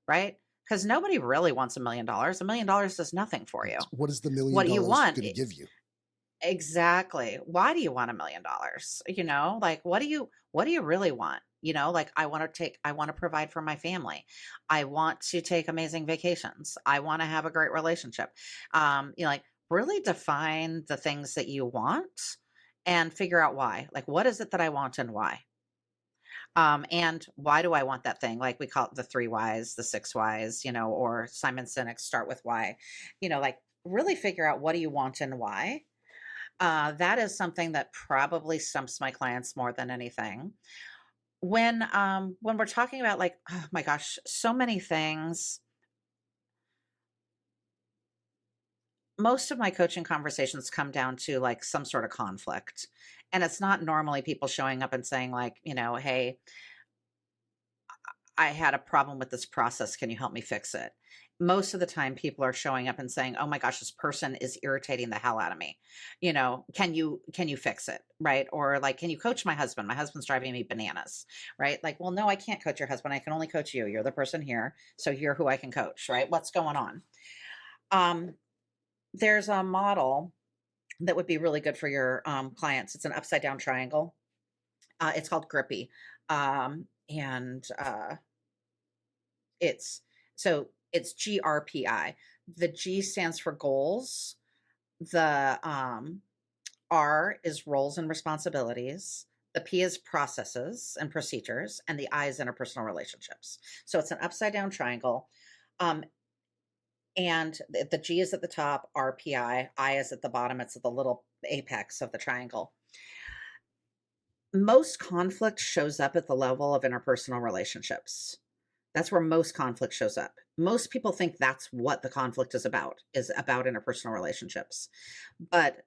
Right? Because nobody really wants $1 million. $1 million does nothing for you. What is the million What do you dollars want? going to give you? Exactly. Why do you want $1 million? Like what do you really want? Like I want to provide for my family. I want to take amazing vacations. I want to have a great relationship. Like really define the things that you want and figure out why. Like what is it that I want and why? And why do I want that thing? Like we call it the 3 whys, the 6 whys, or Simon Sinek's start with why, like really figure out what do you want and why. That is something that probably stumps my clients more than anything. When we're talking about like, oh my gosh, so many things, most of my coaching conversations come down to like some sort of conflict. And it's not normally people showing up and saying like, hey, I had a problem with this process. Can you help me fix it? Most of the time people are showing up and saying, "Oh my gosh, this person is irritating the hell out of me. Can you fix it?" Right? Or like, "Can you coach my husband? My husband's driving me bananas." Right? Like, "Well, no, I can't coach your husband. I can only coach you. You're the person here. So you're who I can coach." Right? What's going on? Um, there's a model that would be really good for your clients. It's an upside down triangle. It's called Grippy. And It's it's GRPI. The G stands for goals. The R is roles and responsibilities. The P is processes and procedures, and the I is interpersonal relationships. So it's an upside down triangle. Um, and the G is at the top, RPI, I is at the bottom. It's at the little apex of the triangle. Most conflict shows up at the level of interpersonal relationships. That's where most conflict shows up. Most people think that's what the conflict is about interpersonal relationships. But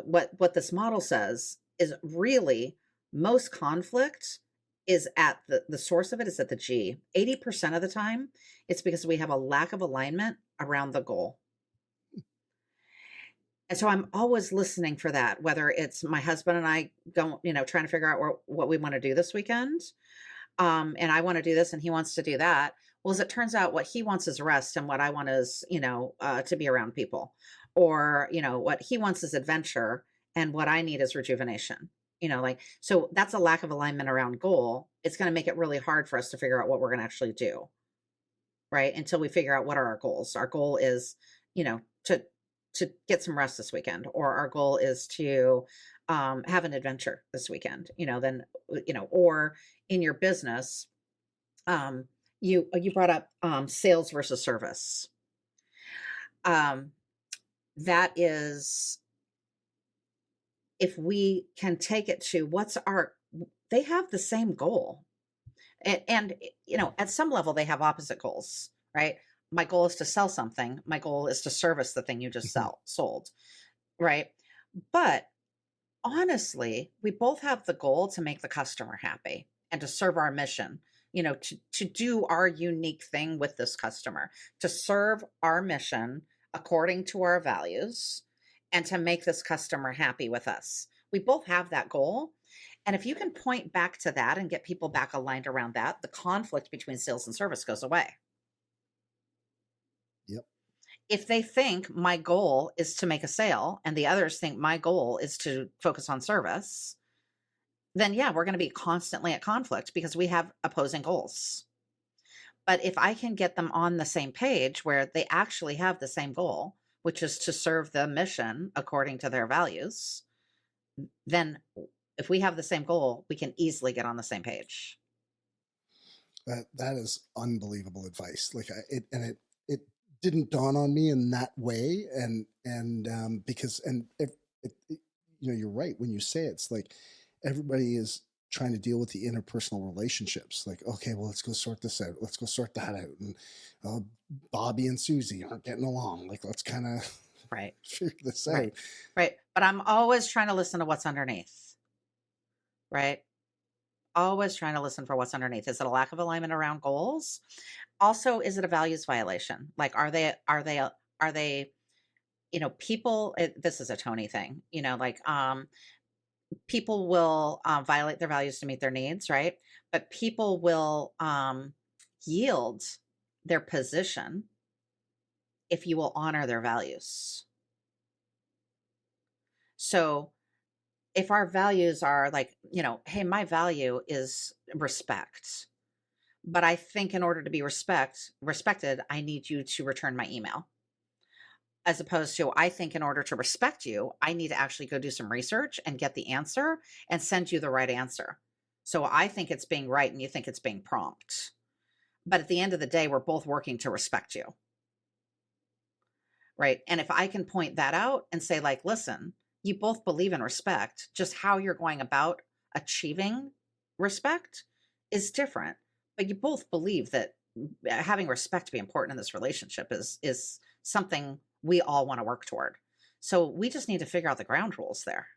what this model says is really most conflict is at the source of it is at the G. 80% of the time, it's because we have a lack of alignment around the goal. And so I'm always listening for that, whether it's my husband and I go, trying to figure out what we want to do this weekend. And I want to do this and he wants to do that. Well, as it turns out, what he wants is rest and what I want is, to be around people. Or, what he wants is adventure and what I need is rejuvenation. So that's a lack of alignment around goal. It's going to make it really hard for us to figure out what we're going to actually do. Right. Until we figure out what are our goals. Our goal is, to get some rest this weekend, or our goal is to have an adventure this weekend, or in your business, you brought up sales versus service. That is, if we can take it to they have the same goal. And at some level they have opposite goals, right? My goal is to sell something. My goal is to service the thing you just sold, right? But honestly, we both have the goal to make the customer happy and to serve our mission, to do our unique thing with this customer, to serve our mission according to our values and to make this customer happy with us. We both have that goal. And if you can point back to that and get people back aligned around that, the conflict between sales and service goes away. Yep. If they think my goal is to make a sale and the others think my goal is to focus on service, then yeah, we're going to be constantly at conflict because we have opposing goals. But if I can get them on the same page where they actually have the same goal, which is to serve the mission according to their values, then if we have the same goal, we can easily get on the same page. That is unbelievable advice. Like it didn't dawn on me in that way, and because you're right when you say it's like everybody is trying to deal with the interpersonal relationships. Like, okay, well, let's go sort this out. Let's go sort that out. And Bobby and Susie aren't getting along. Like, let's kind of right figure this out. Right. But I'm always trying to listen to what's underneath. Right. Always trying to listen for what's underneath. Is it a lack of alignment around goals? Also, is it a values violation? Like, are they, people, this is a Tony thing, people will violate their values to meet their needs, right? But people will yield their position if you will honor their values. So if our values are like, hey, my value is respect, but I think in order to be respected, I need you to return my email. As opposed to, I think in order to respect you, I need to actually go do some research and get the answer and send you the right answer. So I think it's being right and you think it's being prompt. But at the end of the day, we're both working to respect you. Right. And if I can point that out and say, like, listen, you both believe in respect, just how you're going about achieving respect is different. But you both believe that having respect be important in this relationship is something we all want to work toward. So we just need to figure out the ground rules there.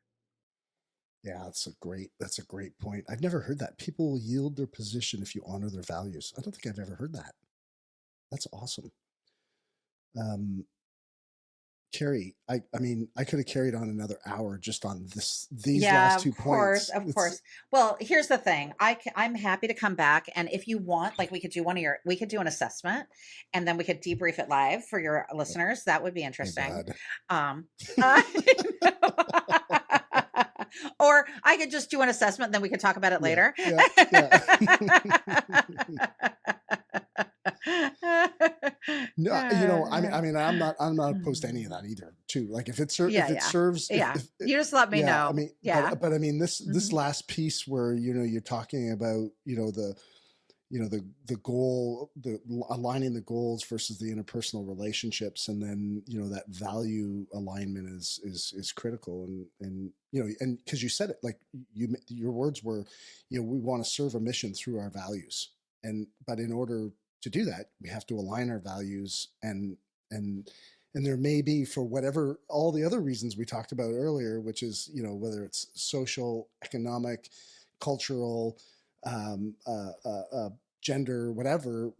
Yeah, that's a great point. I've never heard that. People will yield their position if you honor their values. I don't think I've ever heard that. That's awesome. Um, Carrie, I mean, I could have carried on another hour just on these Yeah, last of 2 points. course, of It's course. Well, here's the thing. I'm happy to come back, and if you want, like, we could do an assessment, and then we could debrief it live for your listeners. That would be my interesting. bad. Um, I know. Or I could just do an assessment, then we could talk about it Yeah, later. yeah, yeah. No, I'm not opposed to any of that either. Too, like if Yeah, it yeah, serves, yeah. You just let me yeah, I know. mean, Yeah. but I mean this Mhm. last piece where you're talking about the goal, aligning the goals versus the interpersonal relationships, and then that value alignment is critical, and because you said it, like your words were, we want to serve a mission through our values, but in order to do that, we have to align our values, and there may be, for whatever all the other reasons we talked about earlier, which is whether it's social, economic, cultural, um, uh, uh, uh, gender, whatever,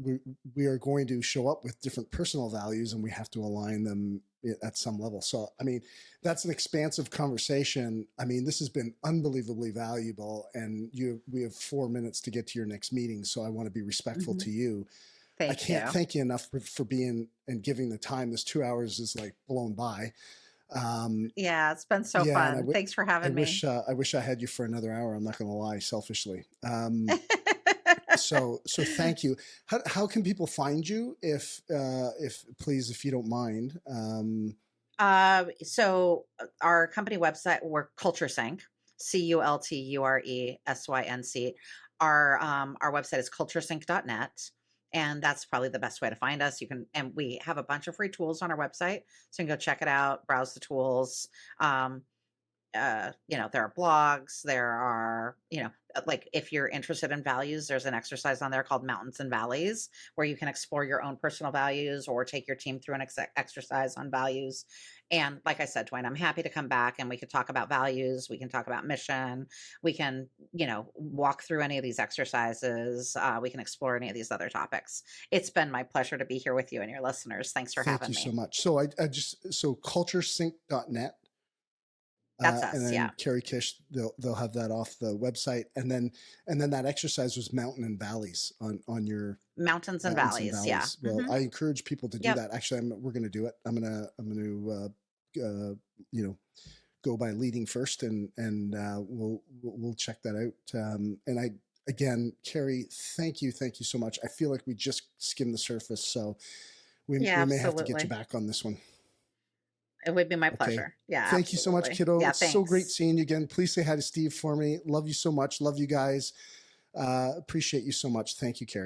we are going to show up with different personal values, and we have to align them at some level. So, I mean, that's an expansive conversation. I mean, this has been unbelievably valuable, and we have 4 minutes to get to your next meeting. So I want to be respectful Mhm. to you. I Thank can't you. thank you enough for being and giving the time. This 2 hours is like blown by. Um, Yeah, it's been so yeah, and fun. Thanks for having me. I wish I had you for another hour. I'm not going to lie, selfishly. So thank you. How can people find you, if please, if you don't mind? Our company website, we're Culture Sync, CULTURESYNC. Our website is culturesync.net, and that's probably the best way to find us. And we have a bunch of free tools on our website, so you can go check it out, browse the tools. Um, there are blogs, there are, like if you're interested in values, there's an exercise on there called Mountains and Valleys, where you can explore your own personal values or take your team through an exercise on values. And like I said, Dwayne, I'm happy to come back and we can talk about values. We can talk about mission. We can, walk through any of these exercises. We can explore any of these other topics. It's been my pleasure to be here with you and your listeners. Thanks for Thank having you so me. much. So culturesync.net. That's And us. then Yeah. Carrie Kish, they'll have that off the website, and then that exercise was mountain and valleys on your Mountains and mountains and valleys. Yeah. valleys. Well, I encourage people to do Yep. that. Actually, we're going to do it. You know, go by leading first, and we'll check that out. And again, Carrie, thank you so much. I feel like we just skimmed the surface, so Yeah, we may have to get you absolutely. back on this one. It would be my Okay. pleasure. Yeah, Thank you so much, absolutely. kiddo. Yeah, It's so great thanks. seeing you again. Please say hi to Steve for me. Love you so much. Love you guys. Appreciate you so much. Thank you, Carrie.